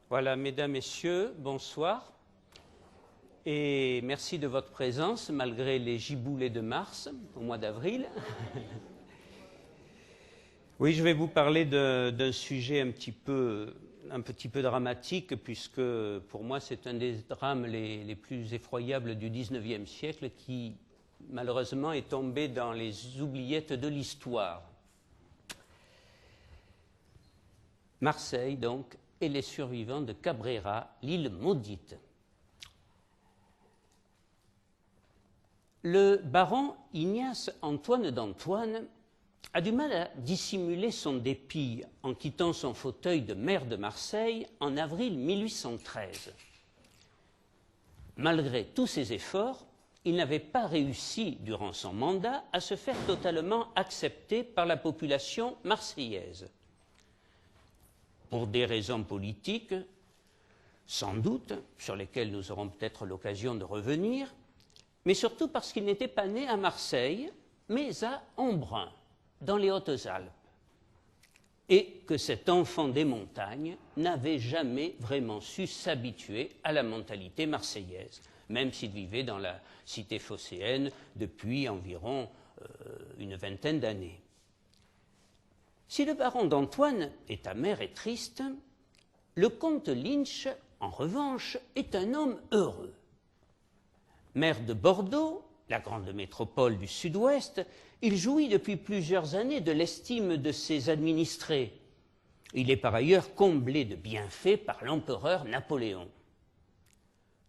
Voilà, mesdames, messieurs, bonsoir. Et merci de votre présence, malgré les giboulées de mars, au mois d'avril. Oui, je vais vous parler d'un sujet un petit peu dramatique, puisque pour moi, c'est un des drames les plus effroyables du XIXe siècle qui, malheureusement, est tombé dans les oubliettes de l'histoire. Marseille, donc, et les survivants de Cabrera, l'île maudite. Le baron Ignace Antoine d'Antoine a du mal à dissimuler son dépit en quittant son fauteuil de maire de Marseille en avril 1813. Malgré tous ses efforts, il n'avait pas réussi, durant son mandat, à se faire totalement accepter par la population marseillaise. Pour des raisons politiques, sans doute, sur lesquelles nous aurons peut-être l'occasion de revenir, mais surtout parce qu'il n'était pas né à Marseille, mais à Embrun, dans les Hautes-Alpes, et que cet enfant des montagnes n'avait jamais vraiment su s'habituer à la mentalité marseillaise, même s'il vivait dans la cité phocéenne depuis environ une vingtaine d'années. Si le baron d'Antoine est amer et triste, le comte Lynch, en revanche, est un homme heureux. Maire de Bordeaux, la grande métropole du Sud-Ouest, il jouit depuis plusieurs années de l'estime de ses administrés. Il est par ailleurs comblé de bienfaits par l'empereur Napoléon.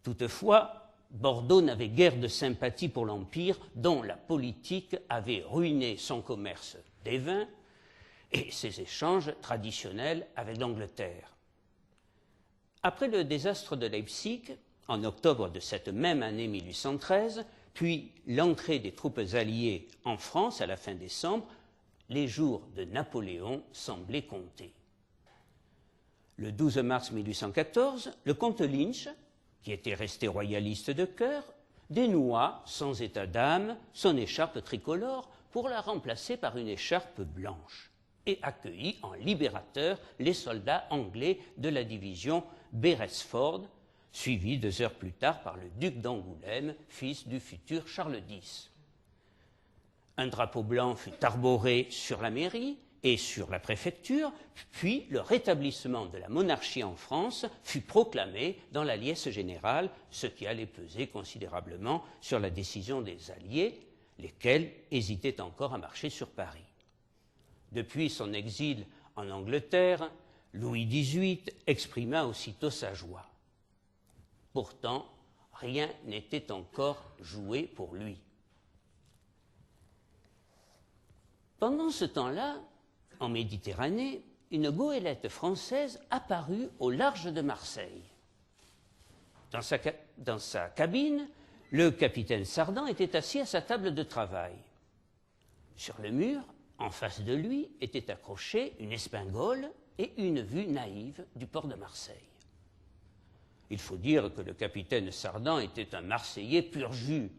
Toutefois, Bordeaux n'avait guère de sympathie pour l'Empire, dont la politique avait ruiné son commerce des vins et ses échanges traditionnels avec l'Angleterre. Après le désastre de Leipzig, en octobre de cette même année 1813, puis l'entrée des troupes alliées en France à la fin décembre, les jours de Napoléon semblaient compter. Le 12 mars 1814, le comte Lynch, qui était resté royaliste de cœur, dénoua, sans état d'âme, son écharpe tricolore pour la remplacer par une écharpe blanche et accueillit en libérateur les soldats anglais de la division Beresford, suivi 2 heures plus tard par le duc d'Angoulême, fils du futur Charles X. Un drapeau blanc fut arboré sur la mairie et sur la préfecture, puis le rétablissement de la monarchie en France fut proclamé dans la liesse générale, ce qui allait peser considérablement sur la décision des Alliés, lesquels hésitaient encore à marcher sur Paris. Depuis son exil en Angleterre, Louis XVIII exprima aussitôt sa joie. Pourtant, rien n'était encore joué pour lui. Pendant ce temps-là, en Méditerranée, une goélette française apparut au large de Marseille. Dans sa cabine, le capitaine Sardan était assis à sa table de travail. Sur le mur, en face de lui, était accrochée une espingole et une vue naïve du port de Marseille. Il faut dire que le capitaine Sardan était un Marseillais pur jus.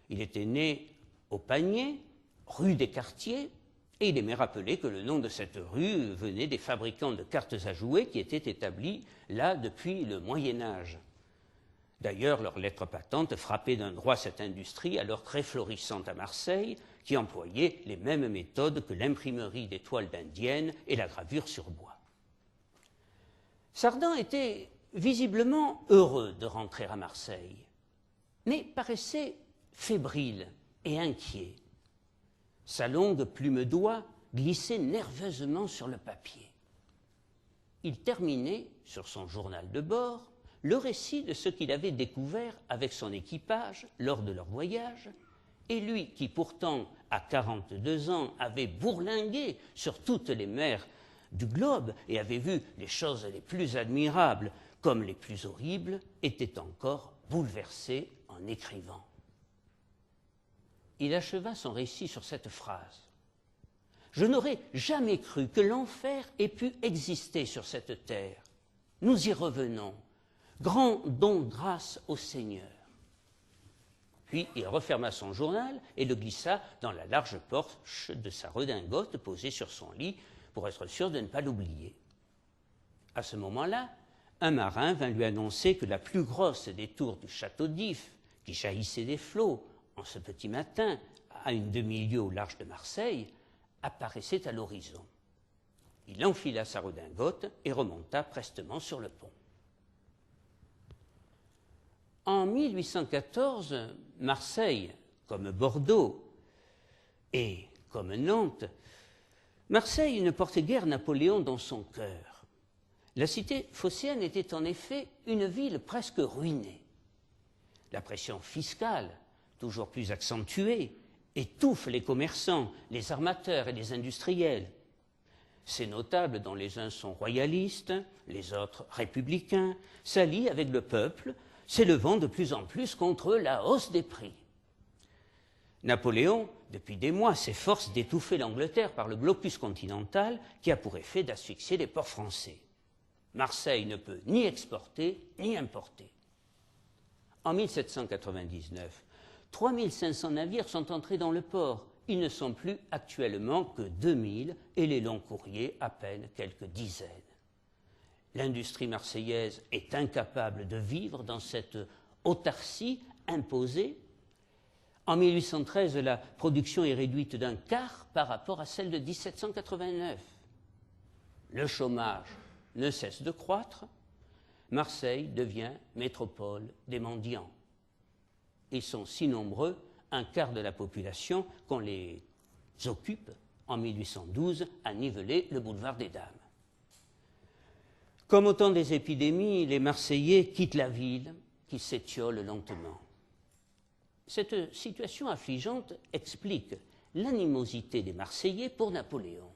Il était né au Panier, rue des Quartiers, et il aimait rappeler que le nom de cette rue venait des fabricants de cartes à jouer qui étaient établis là depuis le Moyen-Âge. D'ailleurs, leur lettre patente frappait d'un droit cette industrie alors très florissante à Marseille, qui employait les mêmes méthodes que l'imprimerie des toiles d'indiennes et la gravure sur bois. Sardan était visiblement heureux de rentrer à Marseille, mais paraissait fébrile et inquiet. Sa longue plume d'oie glissait nerveusement sur le papier. Il terminait, sur son journal de bord, le récit de ce qu'il avait découvert avec son équipage lors de leur voyage, et lui qui pourtant, à 42 ans, avait bourlingué sur toutes les mers du globe et avait vu les choses les plus admirables comme les plus horribles, était encore bouleversé en écrivant. Il acheva son récit sur cette phrase. « Je n'aurais jamais cru que l'enfer ait pu exister sur cette terre. Nous y revenons. Grand don de grâce au Seigneur. » Puis il referma son journal et le glissa dans la large poche de sa redingote posée sur son lit pour être sûr de ne pas l'oublier. À ce moment-là, un marin vint lui annoncer que la plus grosse des tours du château d'If, qui jaillissait des flots en ce petit matin, à une demi-lieue au large de Marseille, apparaissait à l'horizon. Il enfila sa redingote et remonta prestement sur le pont. En 1814, Marseille, comme Bordeaux et comme Nantes, Marseille ne portait guère Napoléon dans son cœur. La cité phocéenne était en effet une ville presque ruinée. La pression fiscale, toujours plus accentuée, étouffe les commerçants, les armateurs et les industriels. Ces notables, dont les uns sont royalistes, les autres républicains, s'allient avec le peuple, s'élevant de plus en plus contre la hausse des prix. Napoléon, depuis des mois, s'efforce d'étouffer l'Angleterre par le blocus continental qui a pour effet d'asphyxier les ports français. Marseille ne peut ni exporter ni importer. En 1799, 3500 navires sont entrés dans le port. Ils ne sont plus actuellement que 2000 et les longs courriers à peine quelques dizaines. L'industrie marseillaise est incapable de vivre dans cette autarcie imposée. En 1813, la production est réduite d'un quart par rapport à celle de 1789. Le chômage ne cesse de croître. Marseille devient métropole des mendiants. Ils sont si nombreux, un quart de la population, qu'on les occupe, en 1812, à niveler le boulevard des Dames. Comme au temps des épidémies, les Marseillais quittent la ville, qui s'étiole lentement. Cette situation affligeante explique l'animosité des Marseillais pour Napoléon.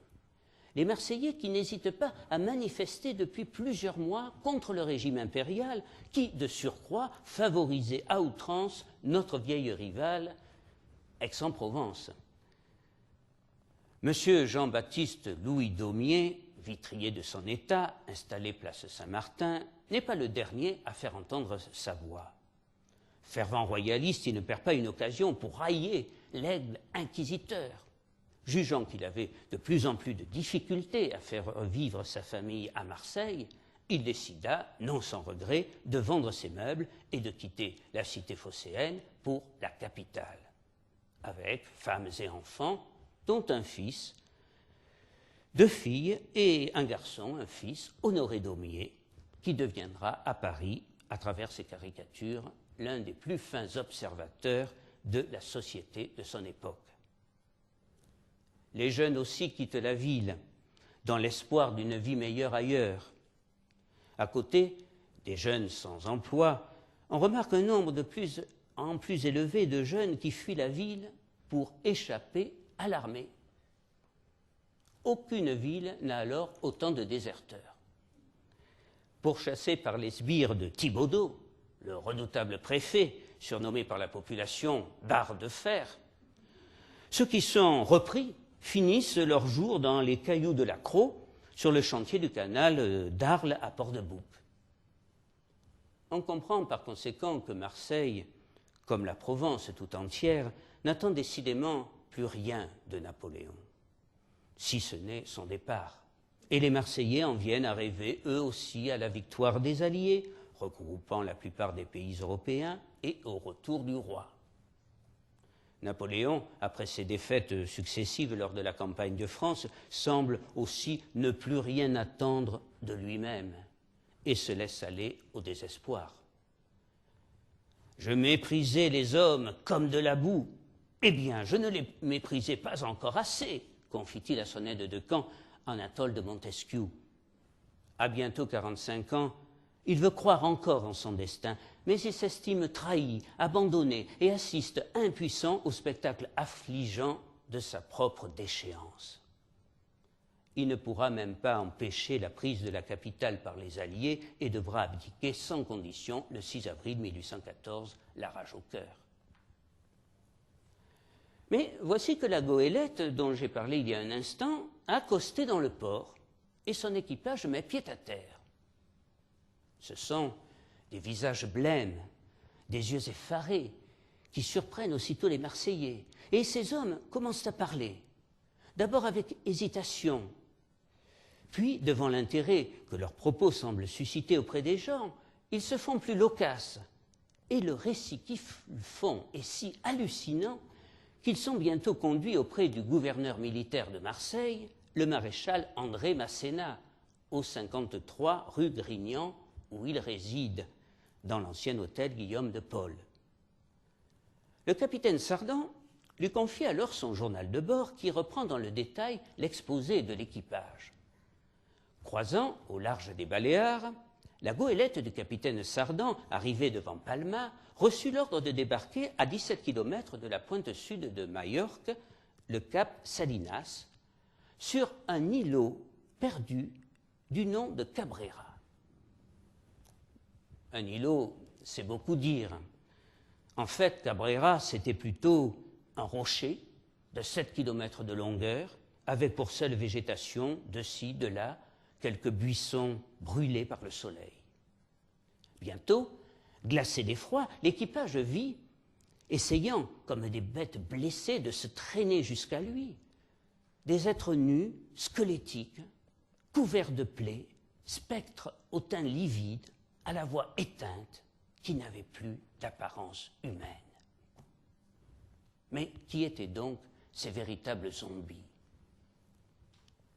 Les Marseillais qui n'hésitent pas à manifester depuis plusieurs mois contre le régime impérial qui, de surcroît, favorisait à outrance notre vieille rivale, Aix-en-Provence. Monsieur Jean-Baptiste Louis Daumier, vitrier de son état, installé place Saint-Martin, n'est pas le dernier à faire entendre sa voix. Fervent royaliste, il ne perd pas une occasion pour railler l'aigle inquisiteur. Jugeant qu'il avait de plus en plus de difficultés à faire vivre sa famille à Marseille, il décida, non sans regret, de vendre ses meubles et de quitter la cité phocéenne pour la capitale, avec femmes et enfants, dont un fils, 2 filles et un garçon, un fils, Honoré Daumier, qui deviendra à Paris, à travers ses caricatures, l'un des plus fins observateurs de la société de son époque. Les jeunes aussi quittent la ville, dans l'espoir d'une vie meilleure ailleurs. À côté des jeunes sans emploi, on remarque un nombre de plus en plus élevé de jeunes qui fuient la ville pour échapper à l'armée. Aucune ville n'a alors autant de déserteurs. Pourchassés par les sbires de Thibaudot, le redoutable préfet, surnommé par la population barre de fer, ceux qui sont repris finissent leurs jours dans les cailloux de la Crau, sur le chantier du canal d'Arles à Port-de-Bouc. On comprend par conséquent que Marseille, comme la Provence tout entière, n'attend décidément plus rien de Napoléon, si ce n'est son départ. Et les Marseillais en viennent à rêver, eux aussi, à la victoire des Alliés, regroupant la plupart des pays européens, et au retour du roi. Napoléon, après ses défaites successives lors de la campagne de France, semble aussi ne plus rien attendre de lui-même et se laisse aller au désespoir. « Je méprisais les hommes comme de la boue. Eh bien, je ne les méprisais pas encore assez, confie-t-il à son aide de camp, Anatole de Montesquieu. À bientôt 45 ans, il veut croire encore en son destin, mais il s'estime trahi, abandonné et assiste impuissant au spectacle affligeant de sa propre déchéance. Il ne pourra même pas empêcher la prise de la capitale par les Alliés et devra abdiquer sans condition le 6 avril 1814, la rage au cœur. Mais voici que la goélette, dont j'ai parlé il y a un instant, a accosté dans le port et son équipage met pied à terre. Ce sont des visages blêmes, des yeux effarés, qui surprennent aussitôt les Marseillais. Et ces hommes commencent à parler, d'abord avec hésitation, Puis, devant l'intérêt que leurs propos semblent susciter auprès des gens, ils se font plus loquaces. Et le récit qu'ils font est si hallucinant qu'ils sont bientôt conduits auprès du gouverneur militaire de Marseille, le maréchal André Masséna, au 53 rue Grignan, où il réside, dans l'ancien hôtel Guillaume de Paul. Le capitaine Sardan lui confie alors son journal de bord qui reprend dans le détail l'exposé de l'équipage. Croisant au large des Baléares, la goélette du capitaine Sardan, arrivée devant Palma, reçut l'ordre de débarquer à 17 km de la pointe sud de Majorque, le cap Salinas, sur un îlot perdu du nom de Cabrera. Un îlot, c'est beaucoup dire. En fait, Cabrera, c'était plutôt un rocher de 7 km de longueur, avec pour seule végétation, de ci, de là, quelques buissons brûlés par le soleil. Bientôt, glacé d'effroi, l'équipage vit, essayant, comme des bêtes blessées, de se traîner jusqu'à lui, des êtres nus, squelettiques, couverts de plaies, spectres au teint livide, à la voix éteinte, qui n'avaient plus d'apparence humaine. Mais qui étaient donc ces véritables zombies?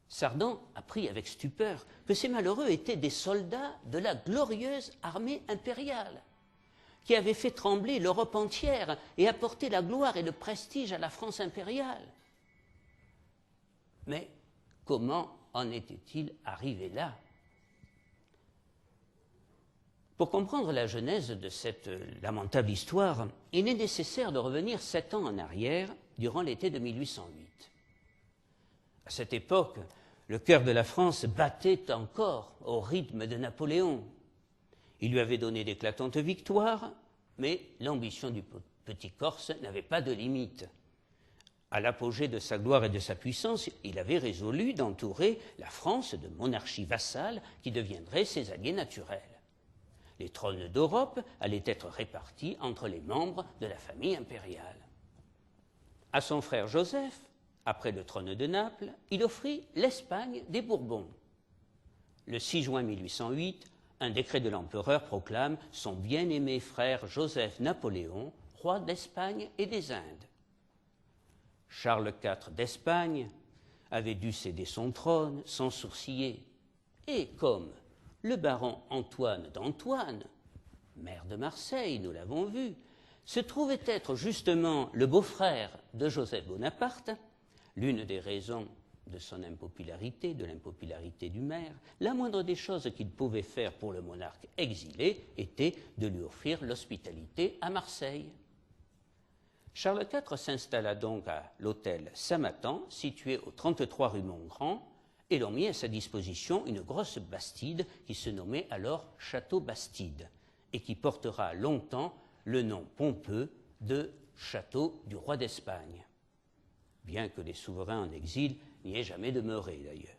Sardan apprit avec stupeur que ces malheureux étaient des soldats de la glorieuse armée impériale, qui avaient fait trembler l'Europe entière et apporté la gloire et le prestige à la France impériale. Mais comment en était-il arrivé là? Pour comprendre la genèse de cette lamentable histoire, il est nécessaire de revenir 7 ans en arrière, durant l'été de 1808. À cette époque, le cœur de la France battait encore au rythme de Napoléon. Il lui avait donné d'éclatantes victoires, mais l'ambition du petit Corse n'avait pas de limite. À l'apogée de sa gloire et de sa puissance, il avait résolu d'entourer la France de monarchies vassales qui deviendraient ses alliés naturels. Les trônes d'Europe allaient être répartis entre les membres de la famille impériale. À son frère Joseph, après le trône de Naples, il offrit l'Espagne des Bourbons. Le 6 juin 1808, un décret de l'empereur proclame son bien-aimé frère Joseph-Napoléon, roi d'Espagne et des Indes. Charles IV d'Espagne avait dû céder son trône sans sourciller. Et comme le baron Antoine d'Antoine, maire de Marseille, nous l'avons vu, se trouvait être justement le beau-frère de Joseph Bonaparte, l'une des raisons de son impopularité, de l'impopularité du maire, la moindre des choses qu'il pouvait faire pour le monarque exilé était de lui offrir l'hospitalité à Marseille. Charles IV s'installa donc à l'hôtel Samatan, situé au 33 rue Montgrand, et l'on mit à sa disposition une grosse bastide qui se nommait alors Château Bastide et qui portera longtemps le nom pompeux de Château du roi d'Espagne, bien que les souverains en exil n'y aient jamais demeuré d'ailleurs.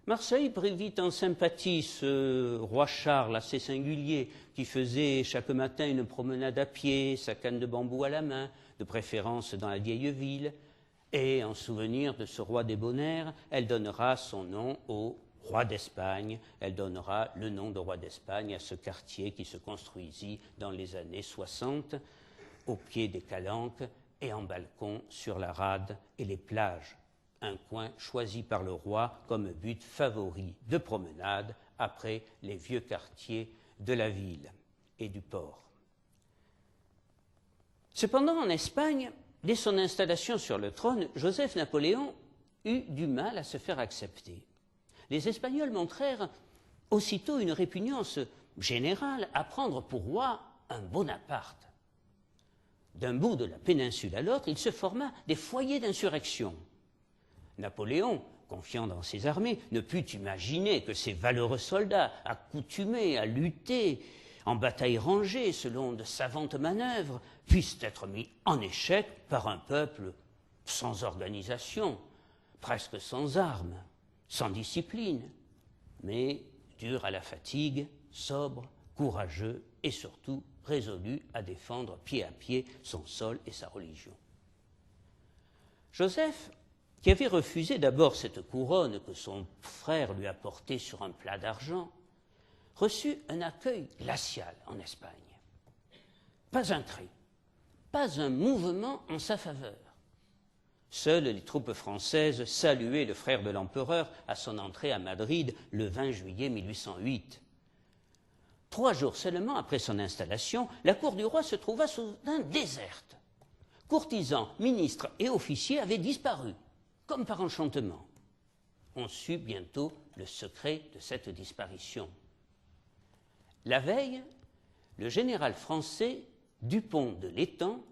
Marseille prit vite en sympathie ce roi Charles assez singulier qui faisait chaque matin une promenade à pied, sa canne de bambou à la main, de préférence dans la vieille ville. Et en souvenir de ce roi débonnaire, elle donnera son nom au roi d'Espagne, elle donnera le nom de roi d'Espagne à ce quartier qui se construisit dans les années 60, au pied des Calanques et en balcon sur la rade et les plages, un coin choisi par le roi comme but favori de promenade après les vieux quartiers de la ville et du port. Cependant, en Espagne, dès son installation sur le trône, Joseph-Napoléon eut du mal à se faire accepter. Les Espagnols montrèrent aussitôt une répugnance générale à prendre pour roi un Bonaparte. D'un bout de la péninsule à l'autre, il se forma des foyers d'insurrection. Napoléon, confiant dans ses armées, ne put imaginer que ces valeureux soldats, accoutumés à lutter en bataille rangée selon de savantes manœuvres, puissent être mis en échec par un peuple sans organisation, presque sans armes, sans discipline, mais dur à la fatigue, sobre, courageux et surtout résolu à défendre pied à pied son sol et sa religion. Joseph qui avait refusé d'abord cette couronne que son frère lui a portée sur un plat d'argent, reçut un accueil glacial en Espagne. Pas un cri, pas un mouvement en sa faveur. Seules les troupes françaises saluaient le frère de l'empereur à son entrée à Madrid le 20 juillet 1808. 3 jours seulement après son installation, la cour du roi se trouva soudain déserte. Courtisans, ministres et officiers avaient disparu, comme par enchantement. On sut bientôt le secret de cette disparition. La veille, le général français Dupont de l'Étang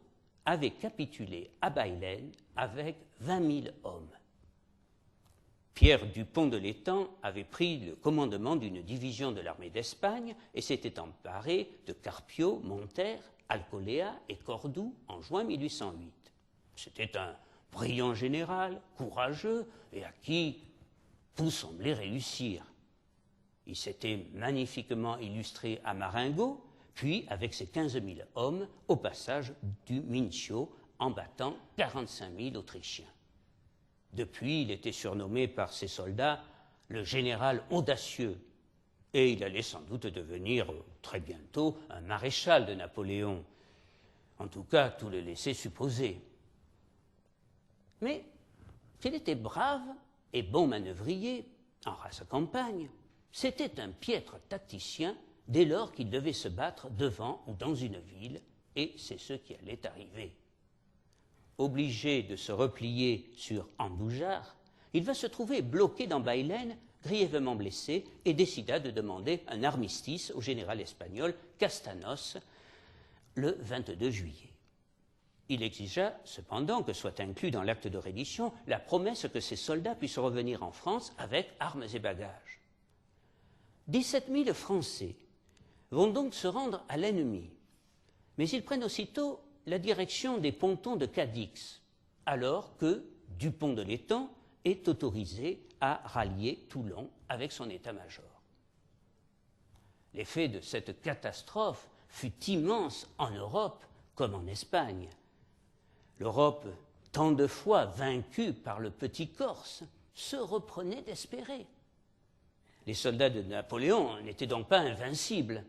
avait capitulé à Bailén avec 20 000 hommes. Pierre Dupont de l'Étang avait pris le commandement d'une division de l'armée d'Espagne et s'était emparé de Carpio, Monterre, Alcolea et Cordoue en juin 1808. C'était un brillant général, courageux et à qui tout semblait réussir. Il s'était magnifiquement illustré à Marengo, puis avec ses 15 000 hommes au passage du Mincio en battant 45 000 Autrichiens. Depuis, il était surnommé par ses soldats le général audacieux et il allait sans doute devenir très bientôt un maréchal de Napoléon. En tout cas, tout le laissait supposer. Mais qu'il était brave et bon manœuvrier en rase campagne, c'était un piètre tacticien dès lors qu'il devait se battre devant ou dans une ville, et c'est ce qui allait arriver. Obligé de se replier sur Andújar, il va se trouver bloqué dans Bailén, grièvement blessé, et décida de demander un armistice au général espagnol Castanos le 22 juillet. Il exigea cependant que soit inclus dans l'acte de reddition la promesse que ses soldats puissent revenir en France avec armes et bagages. 17 000 Français vont donc se rendre à l'ennemi, mais ils prennent aussitôt la direction des pontons de Cadix, alors que Dupont de l'Étang est autorisé à rallier Toulon avec son état-major. L'effet de cette catastrophe fut immense en Europe comme en Espagne. L'Europe, tant de fois vaincue par le petit Corse, se reprenait d'espérer. Les soldats de Napoléon n'étaient donc pas invincibles.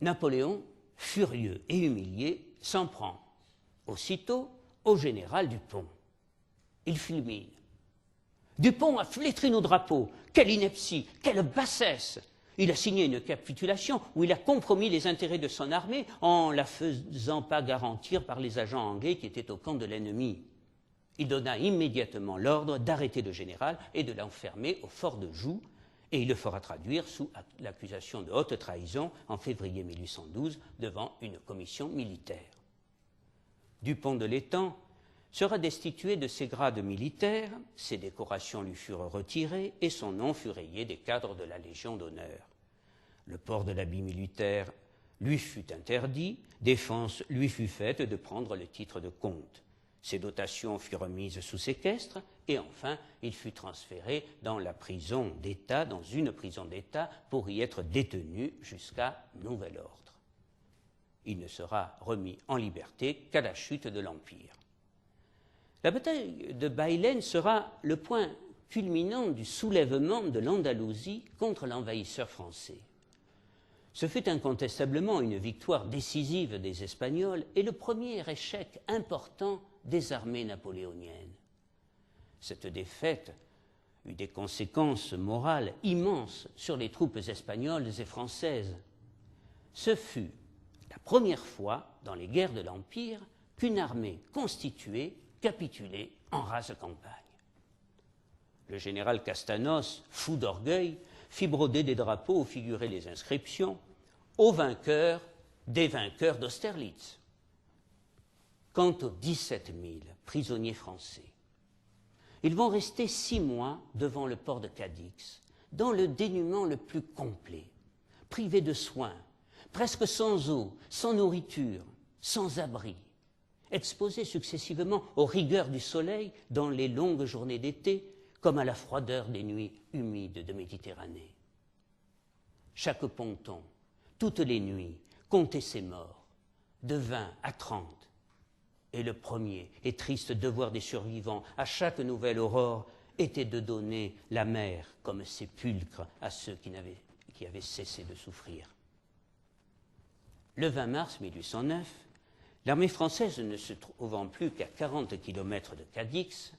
Napoléon, furieux et humilié, s'en prend aussitôt au général Dupont. Il fulmine. Dupont a flétri nos drapeaux. Quelle ineptie, quelle bassesse! Il a signé une capitulation où il a compromis les intérêts de son armée en la faisant pas garantir par les agents anglais qui étaient au camp de l'ennemi. Il donna immédiatement l'ordre d'arrêter le général et de l'enfermer au fort de Joux, et il le fera traduire sous l'accusation de haute trahison en février 1812 devant une commission militaire. Dupont de l'Étang sera destitué de ses grades militaires, ses décorations lui furent retirées et son nom fut rayé des cadres de la Légion d'honneur. Le port de l'habit militaire lui fut interdit, défense lui fut faite de prendre le titre de comte. Ses dotations furent remises sous séquestre et enfin il fut transféré dans la prison d'État, dans une prison d'État pour y être détenu jusqu'à nouvel ordre. Il ne sera remis en liberté qu'à la chute de l'Empire. La bataille de Bailén sera le point culminant du soulèvement de l'Andalousie contre l'envahisseur français. Ce fut incontestablement une victoire décisive des Espagnols et le premier échec important des armées napoléoniennes. Cette défaite eut des conséquences morales immenses sur les troupes espagnoles et françaises. Ce fut la première fois dans les guerres de l'Empire qu'une armée constituée capitulait en rase campagne. Le général Castanos, fou d'orgueil, fit broder des drapeaux où figuraient les inscriptions « Aux vainqueurs des vainqueurs d'Austerlitz ». Quant aux 17 000 prisonniers français, ils vont rester 6 mois devant le port de Cadix, dans le dénuement le plus complet, privés de soins, presque sans eau, sans nourriture, sans abri, exposés successivement aux rigueurs du soleil dans les longues journées d'été, comme à la froideur des nuits humides de Méditerranée. Chaque ponton, toutes les nuits, comptait ses morts, de 20 à 30. Et le premier et triste devoir des survivants, à chaque nouvelle aurore, était de donner la mer comme sépulcre à ceux qui avaient cessé de souffrir. Le 20 mars 1809, l'armée française, ne se trouvant plus qu'à 40 km de Cadix,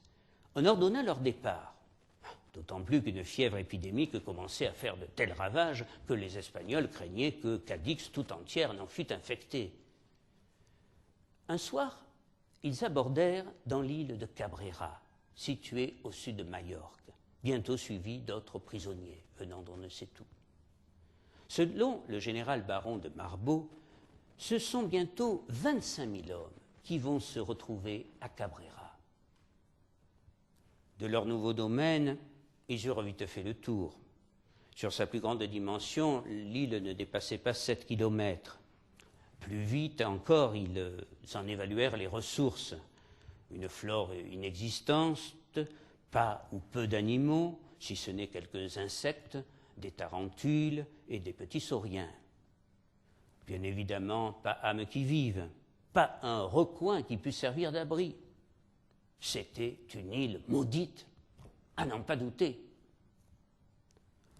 on ordonna leur départ, d'autant plus qu'une fièvre épidémique commençait à faire de tels ravages que les Espagnols craignaient que Cadix tout entière n'en fût infectée. Un soir, ils abordèrent dans l'île de Cabrera, située au sud de Majorque, bientôt suivis d'autres prisonniers venant d'on ne sait où. Selon le général baron de Marbeau, ce sont bientôt 25 000 hommes qui vont se retrouver à Cabrera. De leur nouveau domaine, ils eurent vite fait le tour. Sur sa plus grande dimension, l'île ne dépassait pas 7 km. Plus vite encore, ils en évaluèrent les ressources. Une flore inexistante, pas ou peu d'animaux, si ce n'est quelques insectes, des tarentules et des petits sauriens. Bien évidemment, pas âme qui vive, pas un recoin qui pût servir d'abri. C'était une île maudite, à n'en pas douter.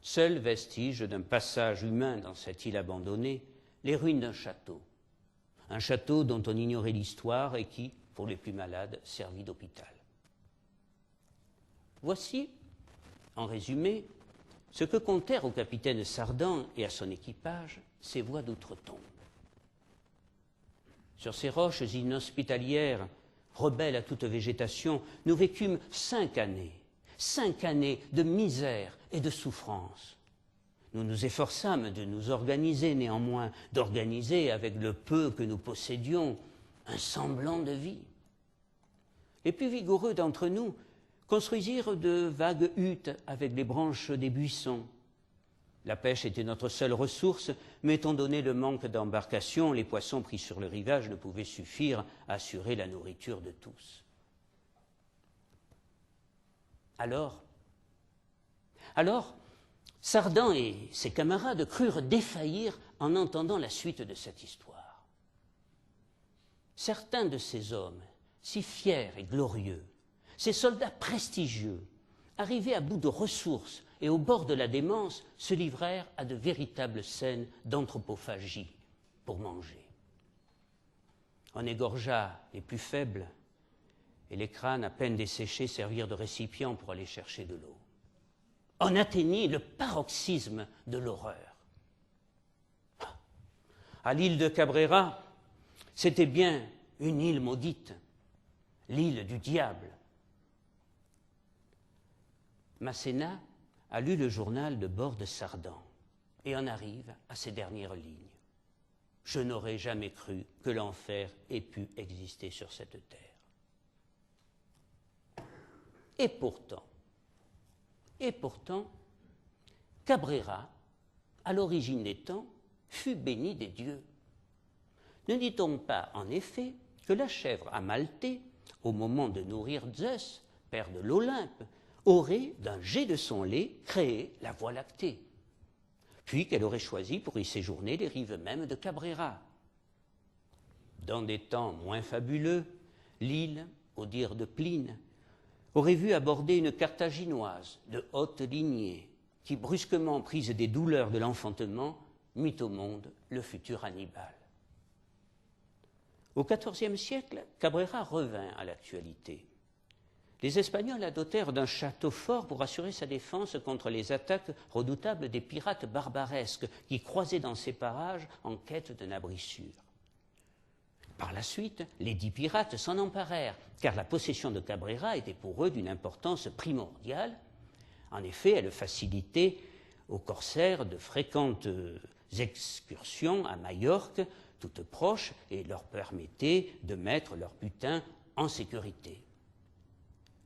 Seul vestige d'un passage humain dans cette île abandonnée, les ruines d'un château. Un château dont on ignorait l'histoire et qui, pour les plus malades, servit d'hôpital. Voici, en résumé, ce que contèrent au capitaine Sardan et à son équipage ces voix d'outre-tombe. Sur ces roches inhospitalières, rebelles à toute végétation, nous vécûmes 5 années de misère et de souffrance. Nous nous efforçâmes de nous organiser néanmoins, d'organiser avec le peu que nous possédions un semblant de vie. Les plus vigoureux d'entre nous construisirent de vagues huttes avec les branches des buissons. La pêche était notre seule ressource, mais étant donné le manque d'embarcations, les poissons pris sur le rivage ne pouvaient suffire à assurer la nourriture de tous. Alors, Sardan et ses camarades crurent défaillir en entendant la suite de cette histoire. Certains de ces hommes, si fiers et glorieux, ces soldats prestigieux, arrivés à bout de ressources et au bord de la démence, se livrèrent à de véritables scènes d'anthropophagie pour manger. On égorgea les plus faibles, et les crânes à peine desséchés servirent de récipients pour aller chercher de l'eau. On atteignit le paroxysme de l'horreur. À l'île de Cabrera, c'était bien une île maudite, l'île du diable. Masséna a lu le journal de bord de Sardan et en arrive à ces dernières lignes. Je n'aurais jamais cru que l'enfer ait pu exister sur cette terre. Et pourtant, Cabrera, à l'origine des temps, fut béni des dieux. Ne dit-on pas, en effet, que la chèvre Amalthée, au moment de nourrir Zeus, père de l'Olympe, aurait, d'un jet de son lait, créé la Voie lactée, puis qu'elle aurait choisi pour y séjourner les rives mêmes de Cabrera. Dans des temps moins fabuleux, l'île, au dire de Pline, aurait vu aborder une Carthaginoise de haute lignée qui, brusquement prise des douleurs de l'enfantement, mit au monde le futur Hannibal. Au XIVe siècle, Cabrera revint à l'actualité. Les Espagnols adoptèrent d'un château fort pour assurer sa défense contre les attaques redoutables des pirates barbaresques qui croisaient dans ces parages en quête d'un abri sûr. Par la suite, les 10 pirates s'en emparèrent, car la possession de Cabrera était pour eux d'une importance primordiale. En effet, elle facilitait aux corsaires de fréquentes excursions à Majorque, toutes proches, et leur permettait de mettre leur butin en sécurité.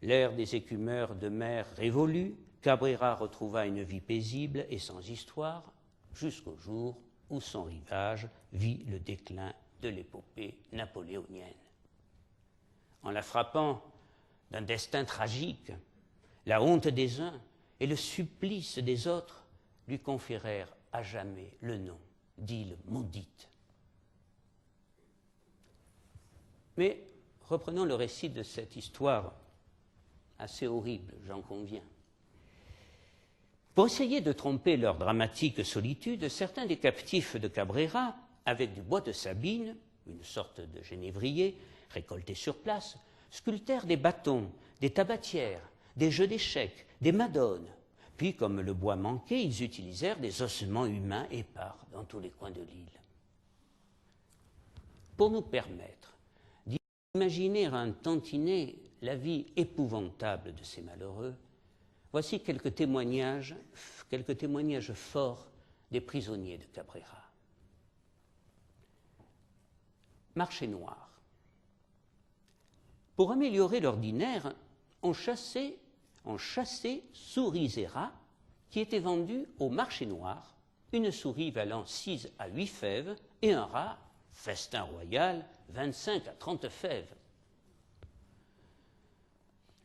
L'ère des écumeurs de mer révolue, Cabrera retrouva une vie paisible et sans histoire, jusqu'au jour où son rivage vit le déclin de l'épopée napoléonienne. En la frappant d'un destin tragique, la honte des uns et le supplice des autres lui conférèrent à jamais le nom d'île maudite. Mais reprenons le récit de cette histoire assez horrible, j'en conviens. Pour essayer de tromper leur dramatique solitude, certains des captifs de Cabrera, avec du bois de Sabine, une sorte de génévrier, récolté sur place, sculptèrent des bâtons, des tabatières, des jeux d'échecs, des madones. Puis, comme le bois manquait, ils utilisèrent des ossements humains épars dans tous les coins de l'île. Pour nous permettre d'imaginer un tantinet la vie épouvantable de ces malheureux, voici quelques témoignages forts des prisonniers de Cabrera. Marché noir. Pour améliorer l'ordinaire, on chassait souris et rats qui étaient vendus au marché noir, une souris valant 6 à 8 fèves et un rat, festin royal, 25 à 30 fèves.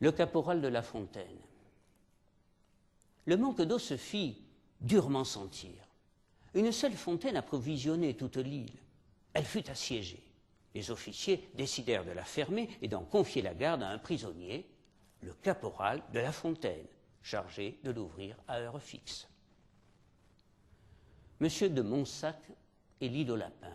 Le caporal de La Fontaine. Le manque d'eau se fit durement sentir. Une seule fontaine approvisionnait toute l'île. Elle fut assiégée. Les officiers décidèrent de la fermer et d'en confier la garde à un prisonnier, le caporal de La Fontaine, chargé de l'ouvrir à heure fixe. Monsieur de Montsac et l'île aux lapins.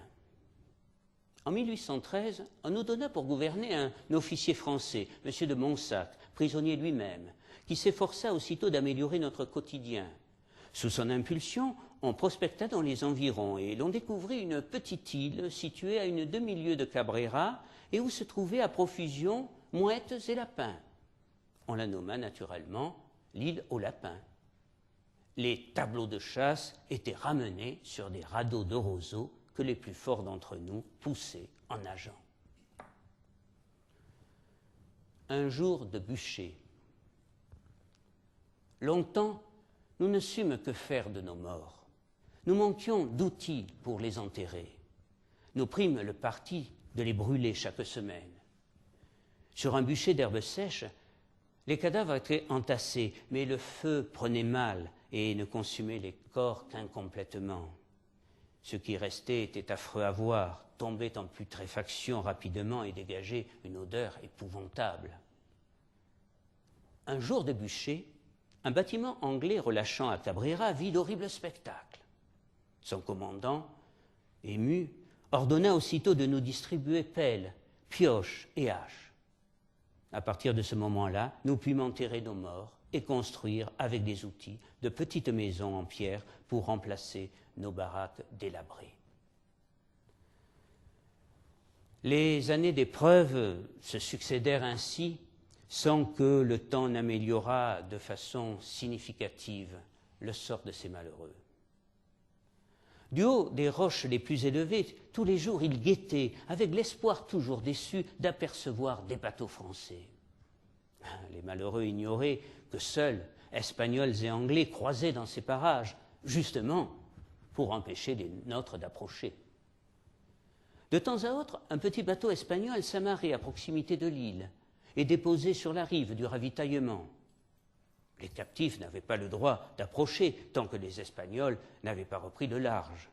En 1813, on nous donna pour gouverner un officier français, monsieur de Montsac, prisonnier lui-même, qui s'efforça aussitôt d'améliorer notre quotidien. Sous son impulsion, on prospecta dans les environs et l'on découvrit une petite île située à une demi-lieue de Cabrera et où se trouvaient à profusion mouettes et lapins. On la nomma naturellement l'île aux lapins. Les tableaux de chasse étaient ramenés sur des radeaux de roseaux que les plus forts d'entre nous poussaient en nageant. Un jour de bûcher. Longtemps, nous ne sûmes que faire de nos morts. Nous manquions d'outils pour les enterrer. Nous prîmes le parti de les brûler chaque semaine. Sur un bûcher d'herbes sèches, les cadavres étaient entassés, mais le feu prenait mal et ne consumait les corps qu'incomplètement. Ce qui restait était affreux à voir, tombait en putréfaction rapidement et dégageait une odeur épouvantable. Un jour de bûcher, un bâtiment anglais relâchant à Cabrera vit l'horrible spectacle. Son commandant, ému, ordonna aussitôt de nous distribuer pelles, pioches et haches. À partir de ce moment-là, nous pûmes enterrer nos morts et construire, avec des outils, de petites maisons en pierre pour remplacer nos baraques délabrées. Les années d'épreuve se succédèrent ainsi sans que le temps n'améliorât de façon significative le sort de ces malheureux. Du haut des roches les plus élevées, tous les jours ils guettaient, avec l'espoir toujours déçu d'apercevoir des bateaux français. Les malheureux ignoraient que seuls Espagnols et Anglais croisaient dans ces parages, justement pour empêcher les nôtres d'approcher. De temps à autre, un petit bateau espagnol s'amarrait à proximité de l'île et déposait sur la rive du ravitaillement. Les captifs n'avaient pas le droit d'approcher tant que les Espagnols n'avaient pas repris le large.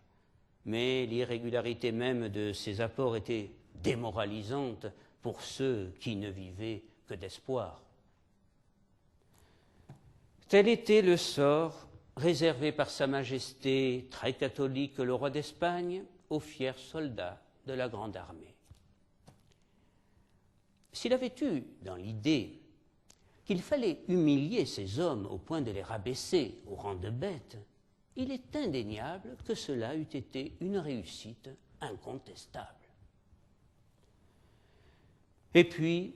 Mais l'irrégularité même de ces apports était démoralisante pour ceux qui ne vivaient que d'espoir. Tel était le sort réservé par Sa Majesté très catholique le roi d'Espagne aux fiers soldats de la Grande Armée. S'il avait eu dans l'idée qu'il fallait humilier ces hommes au point de les rabaisser au rang de bêtes, il est indéniable que cela eût été une réussite incontestable. Et puis,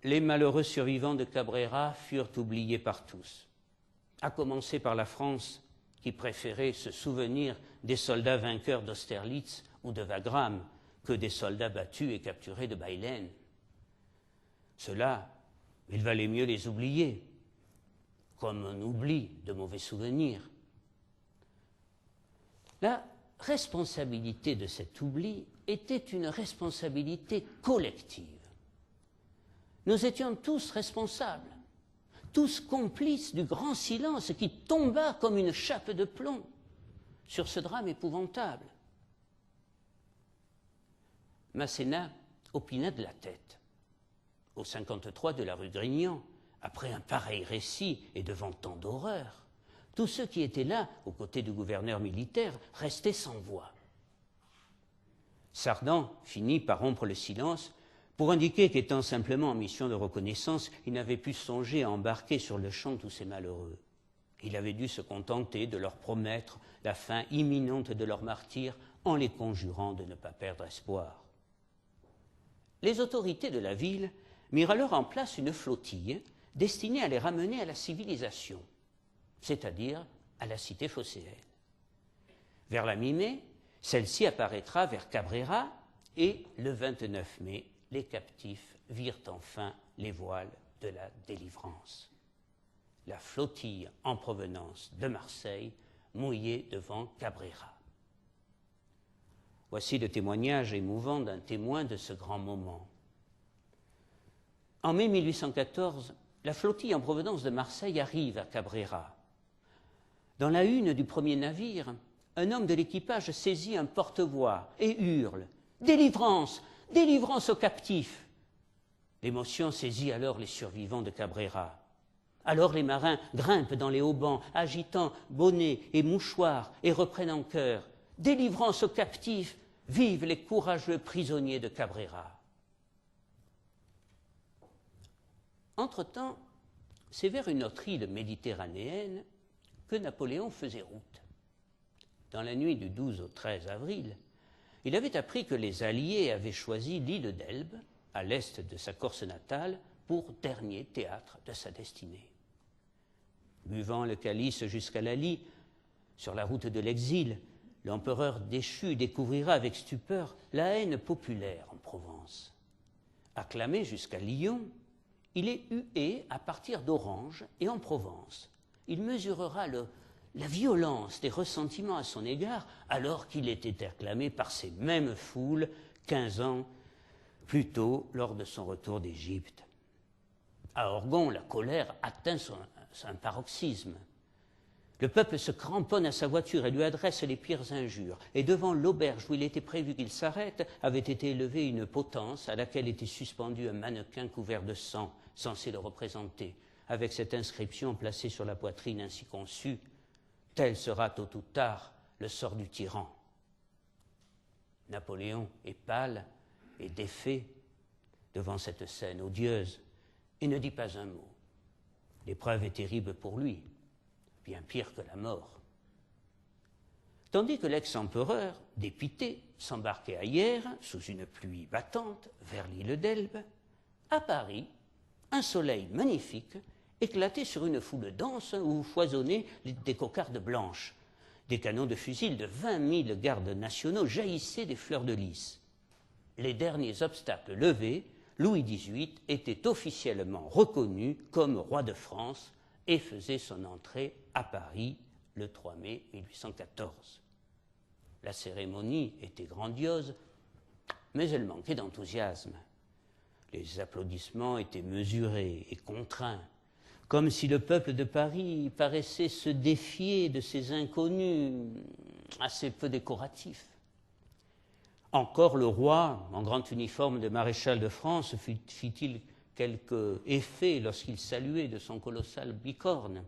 les malheureux survivants de Cabrera furent oubliés par tous, à commencer par la France qui préférait se souvenir des soldats vainqueurs d'Austerlitz ou de Wagram que des soldats battus et capturés de Baylen. Ceux-là, il valait mieux les oublier, comme on oublie de mauvais souvenirs. La responsabilité de cet oubli était une responsabilité collective. Nous étions tous responsables, tous complices du grand silence qui tomba comme une chape de plomb sur ce drame épouvantable. Masséna opina de la tête. au 53 de la rue Grignan, après un pareil récit et devant tant d'horreurs, tous ceux qui étaient là, aux côtés du gouverneur militaire, restaient sans voix. Sardan finit par rompre le silence pour indiquer qu'étant simplement en mission de reconnaissance, il n'avait pu songer à embarquer sur le champ tous ces malheureux. Il avait dû se contenter de leur promettre la fin imminente de leur martyre en les conjurant de ne pas perdre espoir. Les autorités de la ville mirent alors en place une flottille destinée à les ramener à la civilisation, c'est-à-dire à la cité phocéenne. Vers la mi-mai, celle-ci apparaîtra vers Cabrera et le 29 mai, les captifs virent enfin les voiles de la délivrance. La flottille en provenance de Marseille mouillait devant Cabrera. Voici le témoignage émouvant d'un témoin de ce grand moment. En mai 1814, la flottille en provenance de Marseille arrive à Cabrera. Dans la hune du premier navire, un homme de l'équipage saisit un porte-voix et hurle « Délivrance! Délivrance aux captifs !» L'émotion saisit alors les survivants de Cabrera. Alors les marins grimpent dans les haubans, agitant bonnets et mouchoirs, et reprennent en chœur « Délivrance aux captifs! Vive les courageux prisonniers de Cabrera !» Entre-temps, c'est vers une autre île méditerranéenne que Napoléon faisait route. Dans la nuit du 12 au 13 avril, il avait appris que les Alliés avaient choisi l'île d'Elbe, à l'est de sa Corse natale, pour dernier théâtre de sa destinée. Buvant le calice jusqu'à la lie, sur la route de l'exil, l'empereur déchu découvrira avec stupeur la haine populaire en Provence. Acclamé jusqu'à Lyon, il est hué à partir d'Orange et en Provence. Il mesurera la violence des ressentiments à son égard alors qu'il était acclamé par ces mêmes foules 15 ans plus tôt lors de son retour d'Égypte. À Orgon, la colère atteint un paroxysme. Le peuple se cramponne à sa voiture et lui adresse les pires injures. Et devant l'auberge où il était prévu qu'il s'arrête, avait été élevée une potence à laquelle était suspendu un mannequin couvert de sang, censé le représenter, avec cette inscription placée sur la poitrine ainsi conçue: « Tel sera tôt ou tard le sort du tyran. » Napoléon est pâle et défait devant cette scène odieuse et ne dit pas un mot. L'épreuve est terrible pour lui, bien pire que la mort. Tandis que l'ex-empereur, dépité, s'embarquait à Hyères, sous une pluie battante, vers l'île d'Elbe, à Paris, un soleil magnifique éclatait sur une foule dense où foisonnaient des cocardes blanches. Des canons de fusil de 20 000 gardes nationaux jaillissaient des fleurs de lys. Les derniers obstacles levés, Louis XVIII était officiellement reconnu comme roi de France et faisait son entrée à Paris le 3 mai 1814. La cérémonie était grandiose, mais elle manquait d'enthousiasme. Les applaudissements étaient mesurés et contraints, comme si le peuple de Paris paraissait se défier de ces inconnus assez peu décoratifs. Encore le roi, en grand uniforme de maréchal de France, fit-il quelque effet lorsqu'il saluait de son colossal bicorne.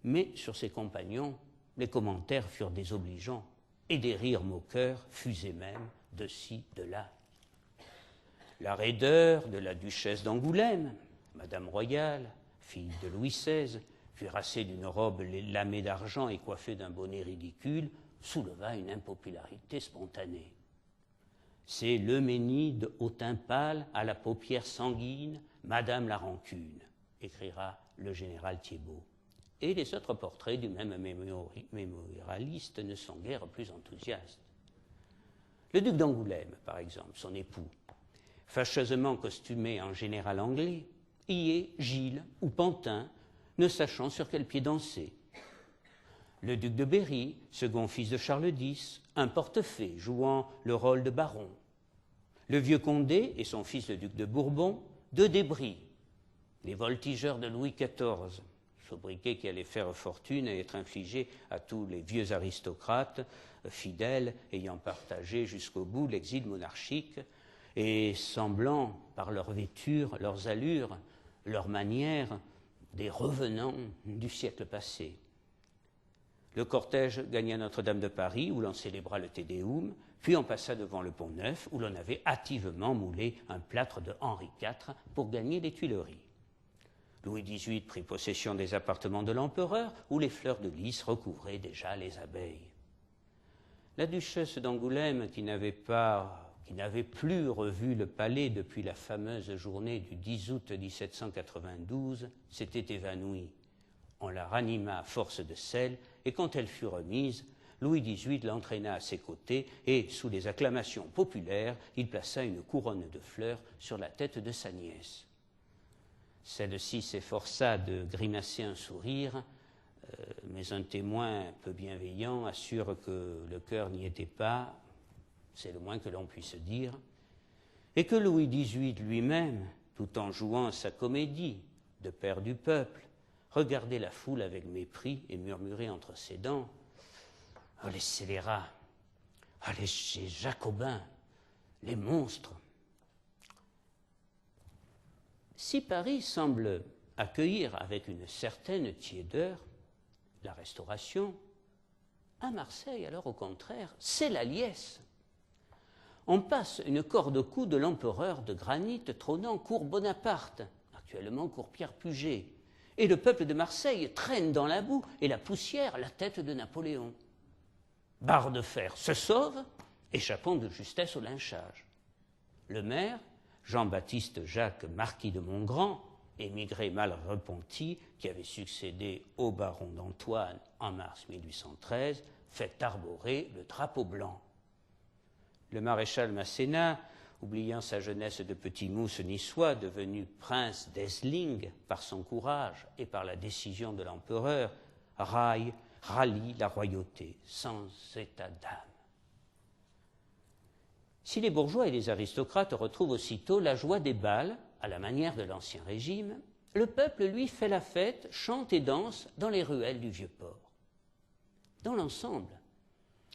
Mais sur ses compagnons, les commentaires furent désobligeants et des rires moqueurs fusaient même de ci, de là. La raideur de la duchesse d'Angoulême, Madame Royale, fille de Louis XVI, cuirassée d'une robe lamée d'argent et coiffée d'un bonnet ridicule, souleva une impopularité spontanée. C'est l'Euménide au teint pâle, à la paupière sanguine, Madame la Rancune, écrira le général Thiébaut. Et les autres portraits du même mémorialiste ne sont guère plus enthousiastes. Le duc d'Angoulême, par exemple, son époux, fâcheusement costumé en général anglais, y est Gilles ou Pantin, ne sachant sur quel pied danser. Le duc de Berry, second fils de Charles X, un portefaix jouant le rôle de baron. Le vieux Condé et son fils le duc de Bourbon, deux débris. Les voltigeurs de Louis XIV, sobriquet qui allait faire fortune et être infligé à tous les vieux aristocrates fidèles ayant partagé jusqu'au bout l'exil monarchique, et semblant, par leur vêture, leurs allures, leurs manières, des revenants du siècle passé. Le cortège gagna Notre-Dame de Paris, où l'on célébra le Te Deum, puis on passa devant le Pont-Neuf, où l'on avait hâtivement moulé un plâtre de Henri IV pour gagner les Tuileries. Louis XVIII prit possession des appartements de l'empereur, où les fleurs de lys recouvraient déjà les abeilles. La duchesse d'Angoulême, qui n'avait plus revu le palais depuis la fameuse journée du 10 août 1792, s'était évanouie. On la ranima à force de sel, et quand elle fut remise, Louis XVIII l'entraîna à ses côtés et, sous les acclamations populaires, il plaça une couronne de fleurs sur la tête de sa nièce. Celle-ci s'efforça de grimacer un sourire, mais un témoin peu bienveillant assure que le cœur n'y était pas, c'est le moins que l'on puisse dire, et que Louis XVIII lui-même, tout en jouant sa comédie de père du peuple, regardait la foule avec mépris et murmurait entre ses dents « Oh, les scélérats, oh, les jacobins, les monstres !» Si Paris semble accueillir avec une certaine tiédeur la Restauration, à Marseille, alors au contraire, c'est la liesse. On passe une corde au cou de l'empereur de granit trônant cour Bonaparte, actuellement cour Pierre Puget, et le peuple de Marseille traîne dans la boue et la poussière la tête de Napoléon. Barre de Fer se sauve, échappant de justesse au lynchage. Le maire, Jean-Baptiste Jacques Marquis de Montgrand, émigré mal repenti, qui avait succédé au baron d'Antoine en mars 1813, fait arborer le drapeau blanc. Le maréchal Masséna, oubliant sa jeunesse de petit mousse niçois, devenu prince d'Essling par son courage et par la décision de l'empereur, rallie la royauté sans état d'âme. Si les bourgeois et les aristocrates retrouvent aussitôt la joie des bals, à la manière de l'Ancien Régime, le peuple, lui, fait la fête, chante et danse dans les ruelles du Vieux-Port. Dans l'ensemble,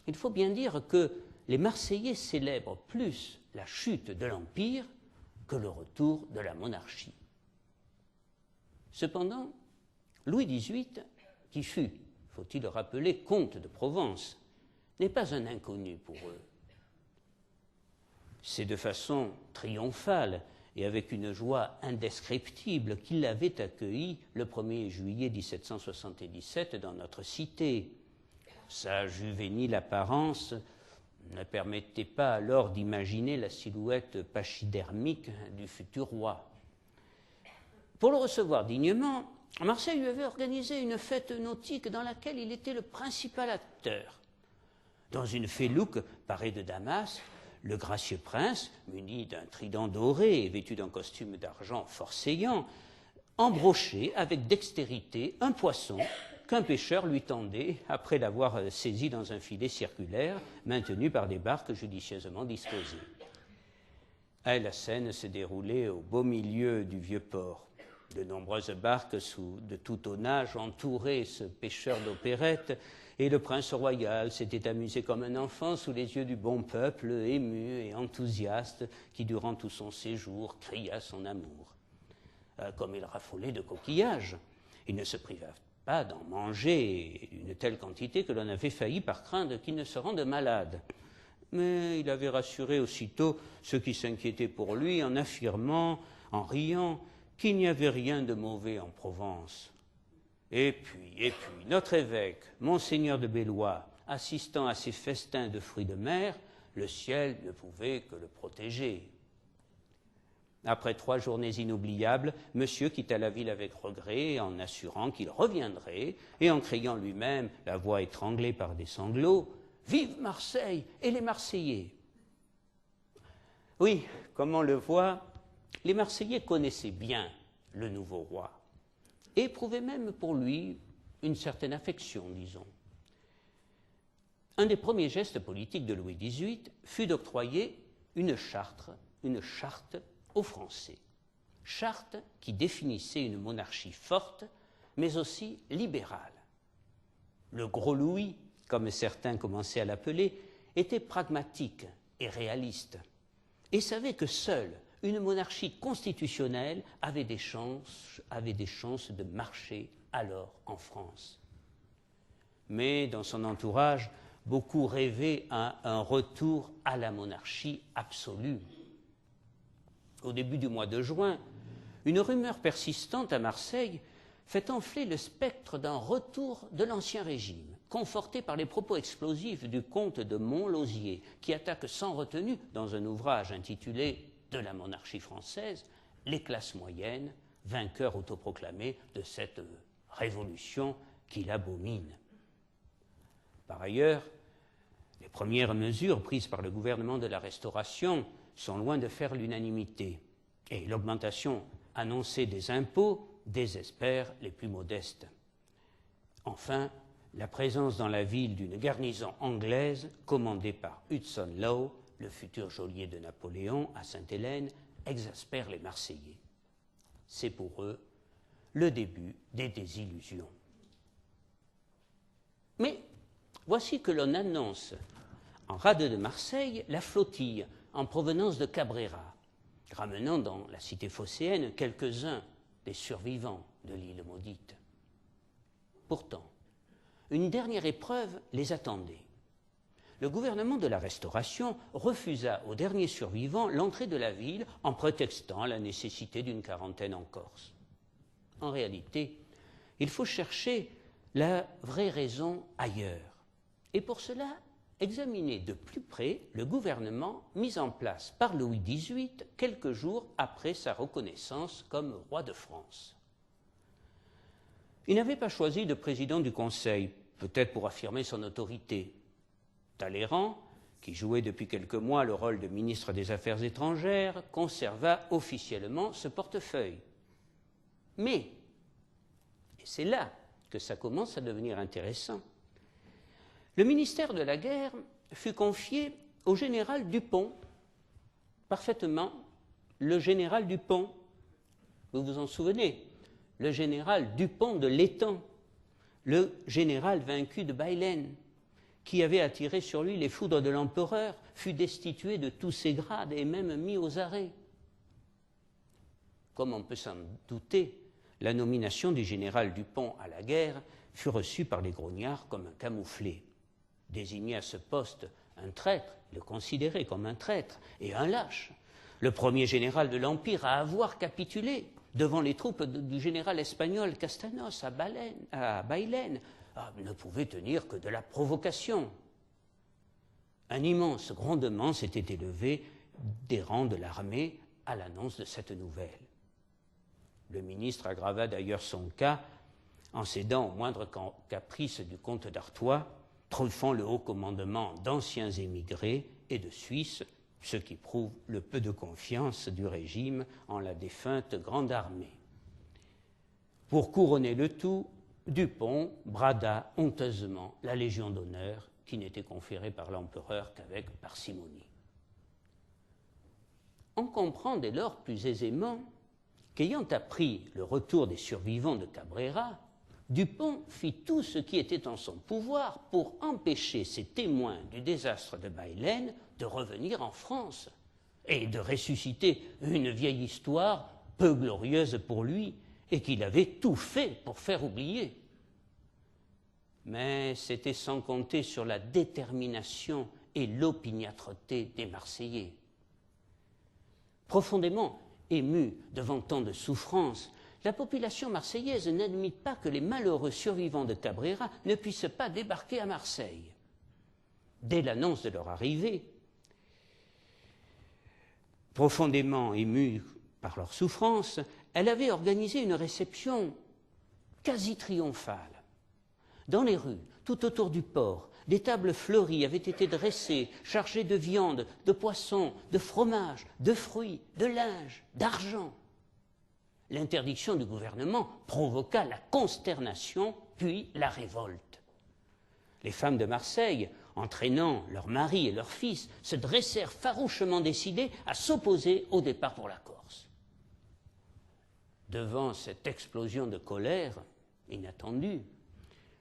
il faut bien dire que les Marseillais célèbrent plus la chute de l'Empire que le retour de la monarchie. Cependant, Louis XVIII, qui fut, faut-il le rappeler, comte de Provence, n'est pas un inconnu pour eux. C'est de façon triomphale et avec une joie indescriptible qu'il l'avait accueilli le 1er juillet 1777 dans notre cité. Sa juvénile apparence ne permettait pas alors d'imaginer la silhouette pachydermique du futur roi. Pour le recevoir dignement, Marseille lui avait organisé une fête nautique dans laquelle il était le principal acteur. Dans une felouque parée de damas, le gracieux prince, muni d'un trident doré et vêtu d'un costume d'argent fort saillant, embrochait avec dextérité un poisson qu'un pêcheur lui tendait après l'avoir saisi dans un filet circulaire maintenu par des barques judicieusement disposées. La scène se déroulait au beau milieu du Vieux-Port. De nombreuses barques de tout tonnage entouraient ce pêcheur d'opérette et le prince royal s'était amusé comme un enfant sous les yeux du bon peuple ému et enthousiaste qui, durant tout son séjour, cria son amour. Comme il raffolait de coquillages, il ne se priva pas d'en manger une telle quantité que l'on avait failli par craindre qu'il ne se rende malade. Mais il avait rassuré aussitôt ceux qui s'inquiétaient pour lui en affirmant, en riant, qu'il n'y avait rien de mauvais en Provence. Et puis, notre évêque, Monseigneur de Bellois, assistant à ces festins de fruits de mer, le ciel ne pouvait que le protéger. Après 3 journées inoubliables, monsieur quitta la ville avec regret, en assurant qu'il reviendrait, et en criant lui-même, la voix étranglée par des sanglots, « Vive Marseille et les Marseillais !» Oui, comme on le voit, les Marseillais connaissaient bien le nouveau roi et éprouvaient même pour lui une certaine affection, disons. Un des premiers gestes politiques de Louis XVIII fut d'octroyer une charte aux Français. Charte qui définissait une monarchie forte, mais aussi libérale. Le gros Louis, comme certains commençaient à l'appeler, était pragmatique et réaliste. et savait que seule une monarchie constitutionnelle avait des chances de marcher alors en France. Mais dans son entourage, beaucoup rêvaient à un retour à la monarchie absolue. Au début du mois de juin, une rumeur persistante à Marseille fait enfler le spectre d'un retour de l'Ancien Régime, conforté par les propos explosifs du comte de Montlosier, qui attaque sans retenue, dans un ouvrage intitulé « De la monarchie française », les classes moyennes, vainqueurs autoproclamés de cette révolution qu'il abomine. Par ailleurs, les premières mesures prises par le gouvernement de la Restauration sont loin de faire l'unanimité, et l'augmentation annoncée des impôts désespère les plus modestes. Enfin, la présence dans la ville d'une garnison anglaise commandée par Hudson Lowe, le futur geôlier de Napoléon à Sainte-Hélène, exaspère les Marseillais. C'est pour eux le début des désillusions. Mais voici que l'on annonce en rade de Marseille la flottille en provenance de Cabrera, ramenant dans la cité phocéenne quelques-uns des survivants de l'île maudite. Pourtant, une dernière épreuve les attendait. Le gouvernement de la Restauration refusa aux derniers survivants l'entrée de la ville en prétextant la nécessité d'une quarantaine en Corse. En réalité, il faut chercher la vraie raison ailleurs. Et pour cela, examiner de plus près le gouvernement mis en place par Louis XVIII quelques jours après sa reconnaissance comme roi de France. Il n'avait pas choisi de président du Conseil, peut-être pour affirmer son autorité. Talleyrand, qui jouait depuis quelques mois le rôle de ministre des Affaires étrangères, conserva officiellement ce portefeuille. Mais, et c'est là que ça commence à devenir intéressant, le ministère de la guerre fut confié au général Dupont, parfaitement, le général Dupont, vous vous en souvenez, le général Dupont de l'Étang, le général vaincu de Baylen, qui avait attiré sur lui les foudres de l'empereur, fut destitué de tous ses grades et même mis aux arrêts. Comme on peut s'en douter, la nomination du général Dupont à la guerre fut reçue par les grognards comme un camouflet. Désigné à ce poste un traître, le considéré comme un traître et un lâche, le premier général de l'Empire à avoir capitulé devant les troupes du général espagnol Castanos à Baylen, ne pouvait tenir que de la provocation. Un immense grondement s'était élevé des rangs de l'armée à l'annonce de cette nouvelle. Le ministre aggrava d'ailleurs son cas en cédant au moindre caprice du comte d'Artois, truffant le haut commandement d'anciens émigrés et de Suisses, ce qui prouve le peu de confiance du régime en la défunte Grande Armée. Pour couronner le tout, Dupont brada honteusement la Légion d'honneur qui n'était conférée par l'empereur qu'avec parcimonie. On comprend dès lors plus aisément qu'ayant appris le retour des survivants de Cabrera, Dupont fit tout ce qui était en son pouvoir pour empêcher ces témoins du désastre de Baylen de revenir en France et de ressusciter une vieille histoire peu glorieuse pour lui et qu'il avait tout fait pour faire oublier. Mais c'était sans compter sur la détermination et l'opiniâtreté des Marseillais. Profondément émue devant tant de souffrances, la population marseillaise n'admit pas que les malheureux survivants de Cabrera ne puissent pas débarquer à Marseille. Dès l'annonce de leur arrivée, profondément émue par leurs souffrances, elle avait organisé une réception quasi triomphale. Dans les rues, tout autour du port, des tables fleuries avaient été dressées, chargées de viande, de poissons, de fromage, de fruits, de linge, d'argent. L'interdiction du gouvernement provoqua la consternation, puis la révolte. Les femmes de Marseille, entraînant leurs maris et leurs fils, se dressèrent farouchement décidées à s'opposer au départ pour la Corse. Devant cette explosion de colère inattendue,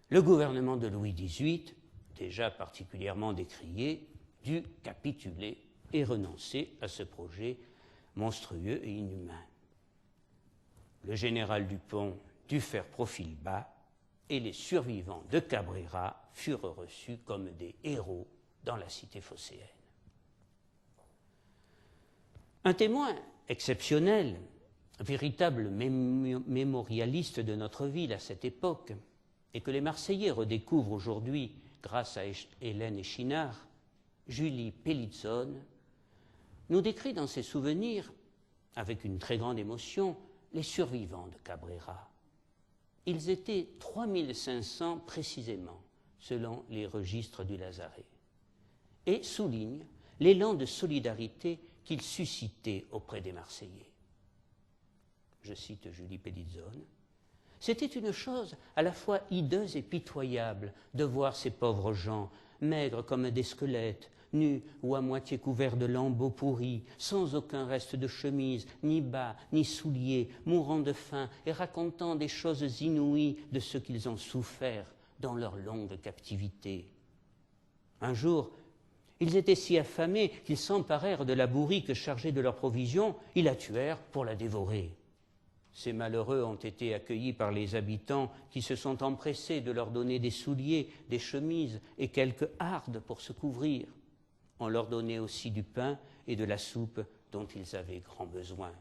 le gouvernement de Louis XVIII, déjà particulièrement décrié, dut capituler et renoncer à ce projet monstrueux et inhumain. Le général Dupont dut faire profil bas et les survivants de Cabrera furent reçus comme des héros dans la cité phocéenne. Un témoin exceptionnel, véritable mémorialiste de notre ville à cette époque, et que les Marseillais redécouvrent aujourd'hui grâce à Hélène Échinard, Julie Pellizzone, nous décrit dans ses souvenirs, avec une très grande émotion, les survivants de Cabrera. Ils étaient 3500 précisément, selon les registres du Lazaret, et souligne l'élan de solidarité qu'ils suscitaient auprès des Marseillais. Je cite Julie Pellizzone. « C'était une chose à la fois hideuse et pitoyable de voir ces pauvres gens, maigres comme des squelettes, nus ou à moitié couverts de lambeaux pourris, sans aucun reste de chemise, ni bas, ni souliers, mourant de faim et racontant des choses inouïes de ce qu'ils ont souffert dans leur longue captivité. Un jour, ils étaient si affamés qu'ils s'emparèrent de la bourrique chargée de leurs provisions, ils la tuèrent pour la dévorer. Ces malheureux ont été accueillis par les habitants qui se sont empressés de leur donner des souliers, des chemises et quelques hardes pour se couvrir. On leur donnait aussi du pain et de la soupe dont ils avaient grand besoin. »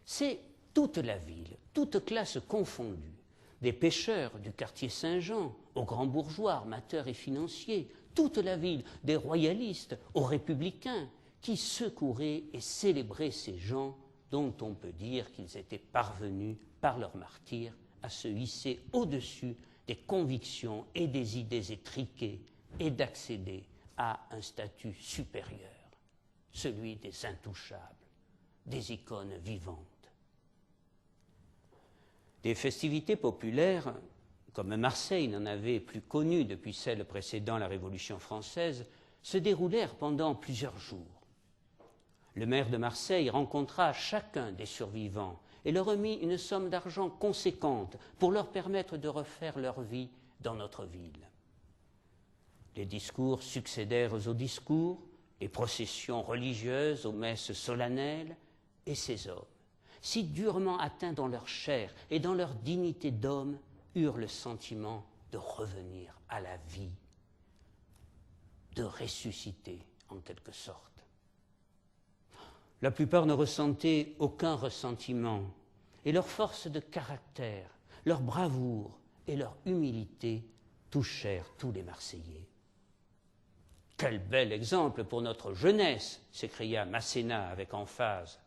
C'est toute la ville, toute classe confondue, des pêcheurs du quartier Saint-Jean aux grands bourgeois, armateurs et financiers, toute la ville, des royalistes aux républicains, qui secouraient et célébraient ces gens dont on peut dire qu'ils étaient parvenus, par leur martyre, à se hisser au-dessus des convictions et des idées étriquées et d'accéder à un statut supérieur, celui des intouchables, des icônes vivantes. Des festivités populaires, comme Marseille n'en avait plus connu depuis celle précédant la Révolution française, se déroulèrent pendant plusieurs jours. Le maire de Marseille rencontra chacun des survivants et leur remit une somme d'argent conséquente pour leur permettre de refaire leur vie dans notre ville. Les discours succédèrent aux discours, les processions religieuses aux messes solennelles, et ces hommes, si durement atteints dans leur chair et dans leur dignité d'homme, eurent le sentiment de revenir à la vie, de ressusciter en quelque sorte. La plupart ne ressentaient aucun ressentiment, et leur force de caractère, leur bravoure et leur humilité touchèrent tous les Marseillais. « Quel bel exemple pour notre jeunesse !» s'écria Masséna avec emphase.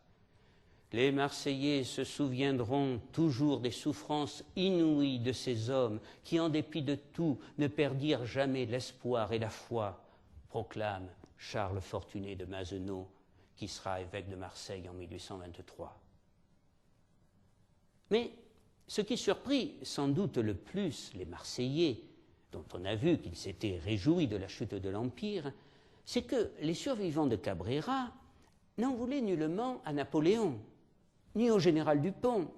« Les Marseillais se souviendront toujours des souffrances inouïes de ces hommes qui, en dépit de tout, ne perdirent jamais l'espoir et la foi », proclame Charles Fortuné de Mazenot, qui sera évêque de Marseille en 1823. Mais ce qui surprit sans doute le plus les Marseillais, dont on a vu qu'ils s'étaient réjouis de la chute de l'Empire, c'est que les survivants de Cabrera n'en voulaient nullement à Napoléon, ni au général Dupont,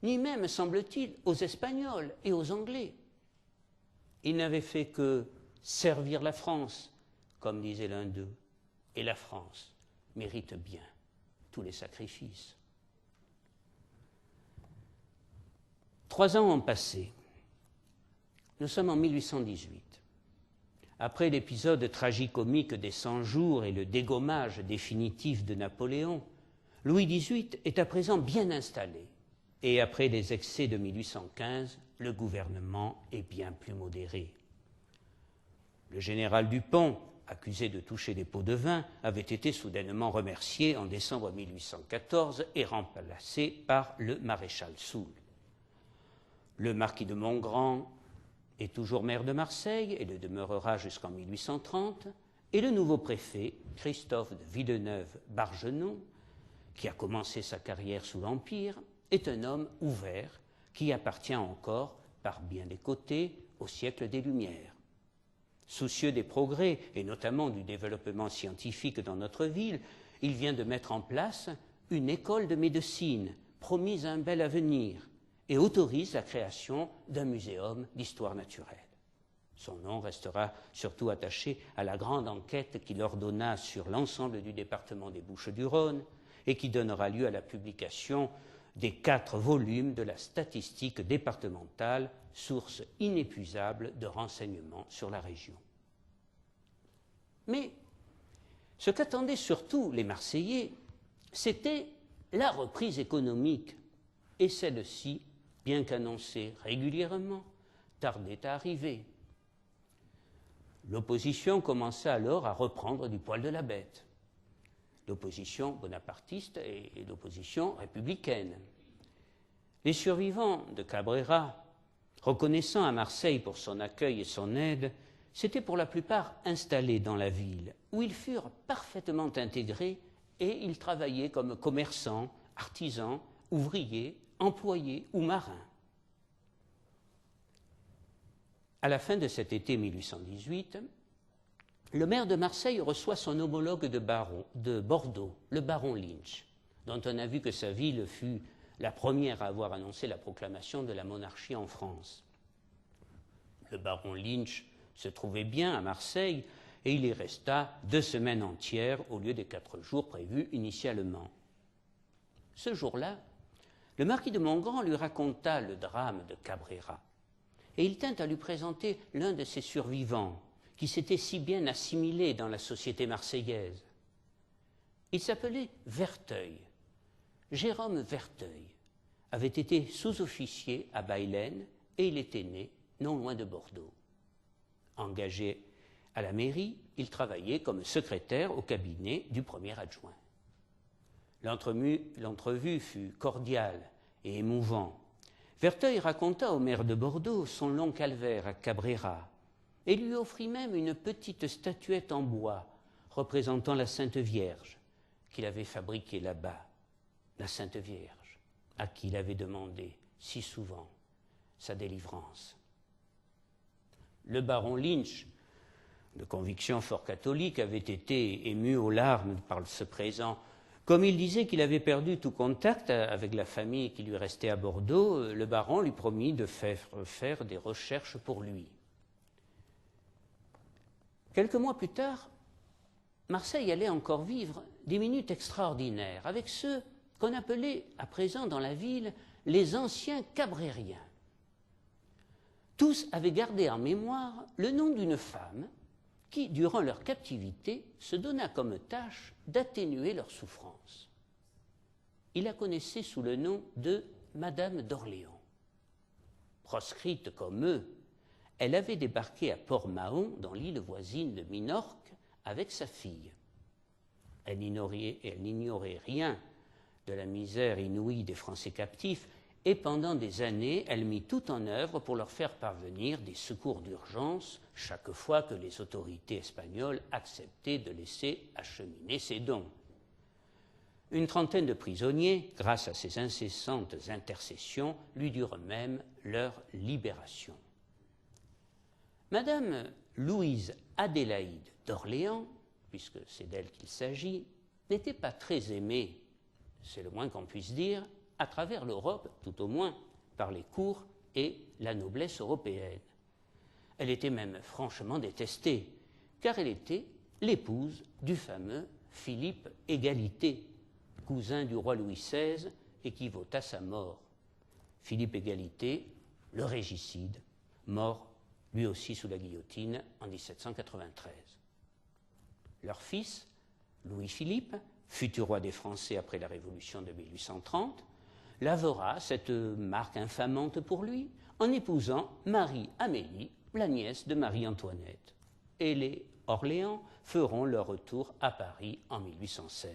ni même, semble-t-il, aux Espagnols et aux Anglais. Ils n'avaient fait que servir la France, comme disait l'un d'eux, et la France mérite bien tous les sacrifices. 3 ans ont passé. Nous sommes en 1818. Après l'épisode tragicomique des 100 jours et le dégommage définitif de Napoléon, Louis XVIII est à présent bien installé. Et après les excès de 1815, le gouvernement est bien plus modéré. Le général Dupont, accusé de toucher des pots de vin, avait été soudainement remercié en décembre 1814 et remplacé par le maréchal Soult. Le marquis de Montgrand est toujours maire de Marseille et le demeurera jusqu'en 1830, et le nouveau préfet, Christophe de Villeneuve-Bargenon, qui a commencé sa carrière sous l'Empire, est un homme ouvert qui appartient encore, par bien des côtés, au siècle des Lumières. Soucieux des progrès, et notamment du développement scientifique dans notre ville, il vient de mettre en place une école de médecine, promise un bel avenir, et autorise la création d'un muséum d'histoire naturelle. Son nom restera surtout attaché à la grande enquête qu'il ordonna sur l'ensemble du département des Bouches-du-Rhône et qui donnera lieu à la publication des 4 volumes de la statistique départementale, source inépuisable de renseignements sur la région. Mais ce qu'attendaient surtout les Marseillais, c'était la reprise économique, et celle-ci, bien qu'annoncée régulièrement, tardait à arriver. L'opposition commença alors à reprendre du poil de la bête. L'opposition bonapartiste et l'opposition républicaine. Les survivants de Cabrera, reconnaissant à Marseille pour son accueil et son aide, s'étaient pour la plupart installés dans la ville, où ils furent parfaitement intégrés et ils travaillaient comme commerçants, artisans, ouvriers, employés ou marins. À la fin de cet été 1818, le maire de Marseille reçoit son homologue de Bordeaux, le baron Lynch, dont on a vu que sa ville fut la première à avoir annoncé la proclamation de la monarchie en France. Le baron Lynch se trouvait bien à Marseille et il y resta 2 semaines entières au lieu des 4 jours prévus initialement. Ce jour-là, le marquis de Montgrand lui raconta le drame de Cabrera et il tint à lui présenter l'un de ses survivants qui s'était si bien assimilé dans la société marseillaise. Il s'appelait Verteuil. Jérôme Verteuil avait été sous-officier à Bailène et il était né non loin de Bordeaux. Engagé à la mairie, il travaillait comme secrétaire au cabinet du premier adjoint. L'entrevue fut cordiale et émouvante. Verteuil raconta au maire de Bordeaux son long calvaire à Cabrera et lui offrit même une petite statuette en bois représentant la Sainte Vierge qu'il avait fabriquée là-bas. La Sainte Vierge, à qui il avait demandé si souvent sa délivrance. Le baron Lynch, de conviction fort catholique, avait été ému aux larmes par ce présent. Comme il disait qu'il avait perdu tout contact avec la famille qui lui restait à Bordeaux, le baron lui promit de faire des recherches pour lui. Quelques mois plus tard, Marseille allait encore vivre des minutes extraordinaires avec ceux qu'on appelait à présent dans la ville les anciens cabrériens. Tous avaient gardé en mémoire le nom d'une femme qui, durant leur captivité, se donna comme tâche d'atténuer leur souffrance. Ils la connaissaient sous le nom de Madame d'Orléans. Proscrite comme eux, elle avait débarqué à Port-Mahon, dans l'île voisine de Minorque, avec sa fille. Elle n'ignorait rien de la misère inouïe des Français captifs, et pendant des années, elle mit tout en œuvre pour leur faire parvenir des secours d'urgence chaque fois que les autorités espagnoles acceptaient de laisser acheminer ces dons. Une trentaine de prisonniers, grâce à ses incessantes intercessions, lui durent même leur libération. Madame Louise Adélaïde d'Orléans, puisque c'est d'elle qu'il s'agit, n'était pas très aimée, c'est le moins qu'on puisse dire, à travers l'Europe, tout au moins par les cours et la noblesse européenne. Elle était même franchement détestée, car elle était l'épouse du fameux Philippe Égalité, cousin du roi Louis XVI et qui vota sa mort. Philippe Égalité, le régicide, mort lui aussi sous la guillotine en 1793. Leur fils, Louis-Philippe, futur roi des Français après la Révolution de 1830, lavera cette marque infamante pour lui en épousant Marie-Amélie, la nièce de Marie-Antoinette. Et les Orléans feront leur retour à Paris en 1816.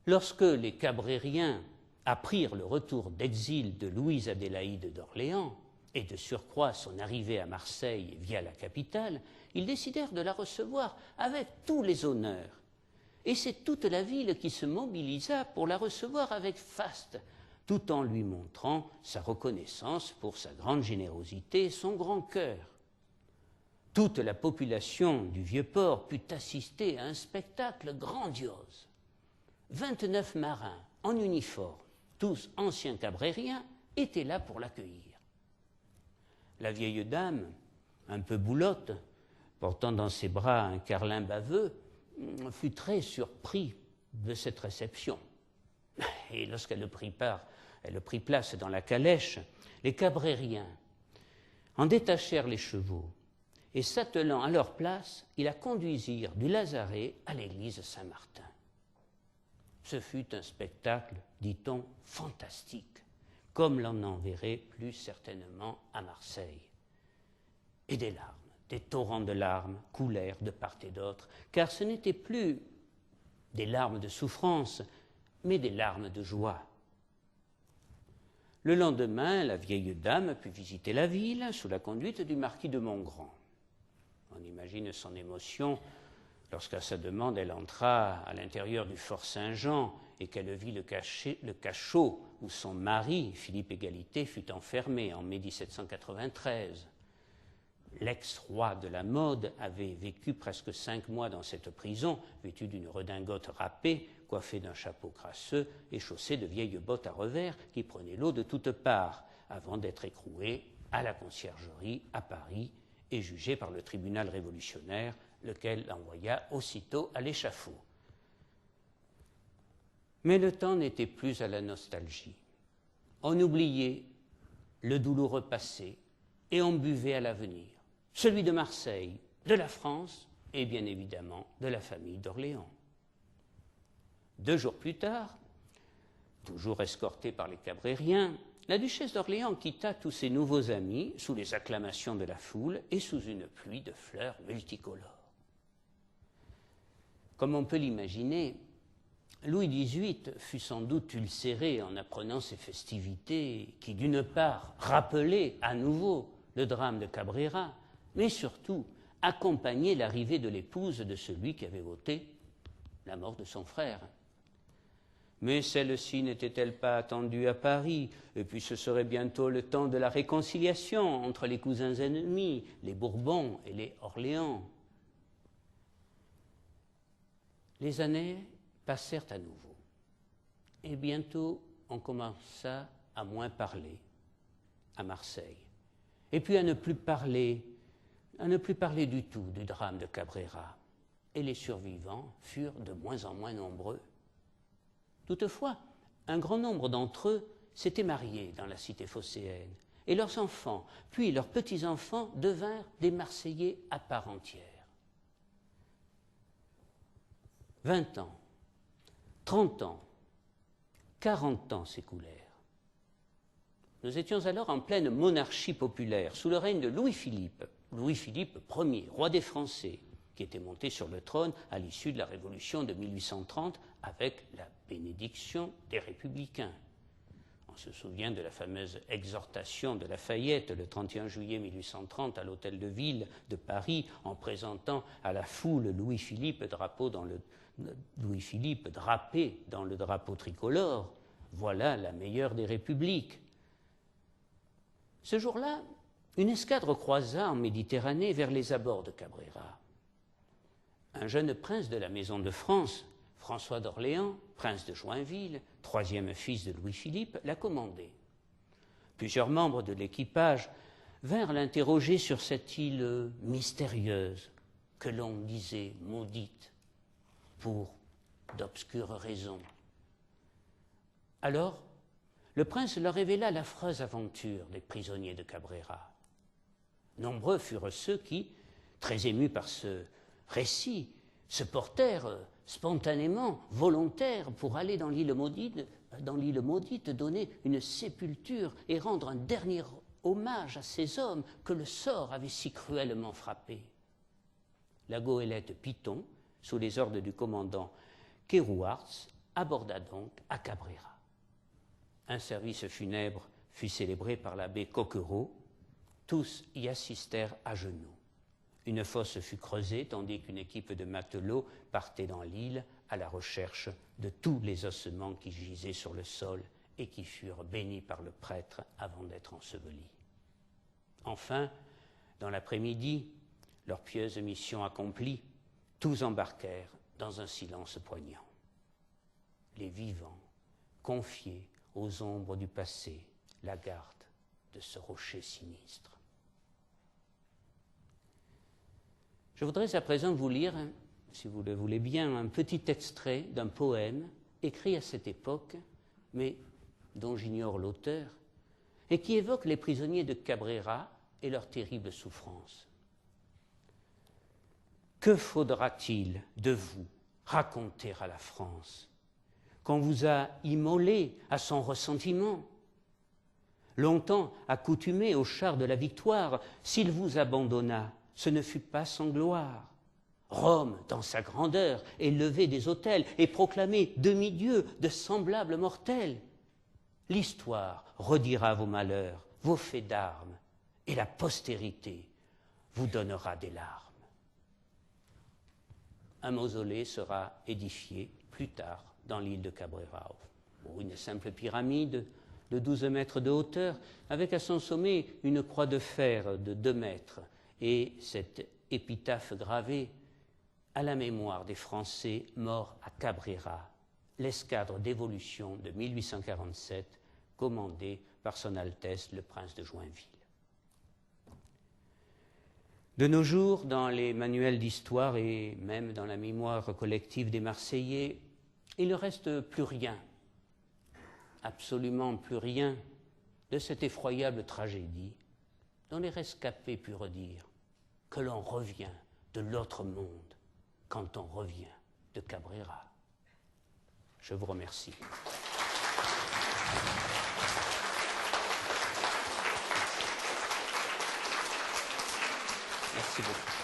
Lorsque les cabrériens apprirent le retour d'exil de Louise Adélaïde d'Orléans et de surcroît son arrivée à Marseille via la capitale, ils décidèrent de la recevoir avec tous les honneurs. Et c'est toute la ville qui se mobilisa pour la recevoir avec faste, tout en lui montrant sa reconnaissance pour sa grande générosité et son grand cœur. Toute la population du Vieux-Port put assister à un spectacle grandiose. 29 marins en uniforme, tous anciens cabrériens, étaient là pour l'accueillir. La vieille dame, un peu boulotte, portant dans ses bras un carlin baveux, fut très surpris de cette réception. Et lorsqu'elle prit place dans la calèche, les cabrériens en détachèrent les chevaux et, s'attelant à leur place, ils la conduisirent du Lazaret à l'église Saint-Martin. Ce fut un spectacle, dit-on, fantastique, comme l'on en verrait plus certainement à Marseille. Et des larmes, des torrents de larmes coulèrent de part et d'autre, car ce n'étaient plus des larmes de souffrance, mais des larmes de joie. Le lendemain, la vieille dame put visiter la ville sous la conduite du marquis de Montgrand. On imagine son émotion lorsqu'à sa demande, elle entra à l'intérieur du fort Saint-Jean et qu'elle vit le cachot où son mari, Philippe Égalité, fut enfermé en mai 1793. L'ex-roi de la mode avait vécu presque 5 mois dans cette prison, vêtu d'une redingote râpée, coiffé d'un chapeau crasseux et chaussé de vieilles bottes à revers qui prenaient l'eau de toutes parts, avant d'être écroué à la conciergerie à Paris et jugé par le tribunal révolutionnaire, lequel l'envoya aussitôt à l'échafaud. Mais le temps n'était plus à la nostalgie. On oubliait le douloureux passé et on buvait à l'avenir, celui de Marseille, de la France et bien évidemment de la famille d'Orléans. 2 jours plus tard, toujours escortée par les cabrériens, la duchesse d'Orléans quitta tous ses nouveaux amis sous les acclamations de la foule et sous une pluie de fleurs multicolores. Comme on peut l'imaginer, Louis XVIII fut sans doute ulcéré en apprenant ces festivités qui, d'une part, rappelaient à nouveau le drame de Cabrera, mais surtout accompagnaient l'arrivée de l'épouse de celui qui avait voté la mort de son frère. Mais celle-ci n'était-elle pas attendue à Paris? Et puis ce serait bientôt le temps de la réconciliation entre les cousins ennemis, les Bourbons et les Orléans. Les années passèrent à nouveau. Et bientôt, on commença à moins parler à Marseille. Et puis à ne plus parler du tout du drame de Cabrera. Et les survivants furent de moins en moins nombreux. Toutefois, un grand nombre d'entre eux s'étaient mariés dans la cité phocéenne, et leurs enfants, puis leurs petits-enfants, devinrent des Marseillais à part entière. 20 ans, 30 ans, 40 ans s'écoulèrent. Nous étions alors en pleine monarchie populaire, sous le règne de Louis-Philippe Ier, roi des Français, qui était monté sur le trône à l'issue de la Révolution de 1830 avec la bénédiction des Républicains. On se souvient de la fameuse exhortation de Lafayette le 31 juillet 1830 à l'Hôtel de Ville de Paris en présentant à la foule Louis-Philippe drapé dans le drapeau tricolore. Voilà la meilleure des républiques. Ce jour-là, une escadre croisa en Méditerranée vers les abords de Cabrera. Un jeune prince de la Maison de France, François d'Orléans, prince de Joinville, 3e fils de Louis-Philippe, l'a commandé. Plusieurs membres de l'équipage vinrent l'interroger sur cette île mystérieuse que l'on disait maudite pour d'obscures raisons. Alors, le prince leur révéla l'affreuse aventure des prisonniers de Cabrera. Nombreux furent ceux qui, très émus par ce récit, se portèrent spontanément volontaires pour aller dans l'île maudite, donner une sépulture et rendre un dernier hommage à ces hommes que le sort avait si cruellement frappés. La goélette Python, sous les ordres du commandant Kerouartz, aborda donc à Cabrera. Un service funèbre fut célébré par l'abbé Coquereau. Tous y assistèrent à genoux. Une fosse fut creusée tandis qu'une équipe de matelots partait dans l'île à la recherche de tous les ossements qui gisaient sur le sol et qui furent bénis par le prêtre avant d'être ensevelis. Enfin, dans l'après-midi, leur pieuse mission accomplie, tous embarquèrent dans un silence poignant. Les vivants, confiés aux ombres du passé, la garde de ce rocher sinistre. Je voudrais à présent vous lire, si vous le voulez bien, un petit extrait d'un poème écrit à cette époque, mais dont j'ignore l'auteur, et qui évoque les prisonniers de Cabrera et leurs terribles souffrances. Que faudra-t-il de vous raconter à la France qu'on vous a immolé à son ressentiment? Longtemps accoutumé au char de la victoire, s'il vous abandonna, ce ne fut pas sans gloire. Rome, dans sa grandeur, élevait des autels et proclamait demi-dieux de semblables mortels. L'histoire redira vos malheurs, vos faits d'armes, et la postérité vous donnera des larmes. Un mausolée sera édifié plus tard dans l'île de Cabrera. Une simple pyramide de 12 mètres de hauteur, avec à son sommet une croix de fer de 2 mètres et cette épitaphe gravée à la mémoire des Français morts à Cabrera, l'escadre d'évolution de 1847, commandée par Son Altesse le Prince de Joinville. De nos jours, dans les manuels d'histoire et même dans la mémoire collective des Marseillais, il ne reste plus rien, absolument plus rien, de cette effroyable tragédie dont les rescapés purent dire que l'on revient de l'autre monde quand on revient de Cabrera. Je vous remercie. Merci beaucoup.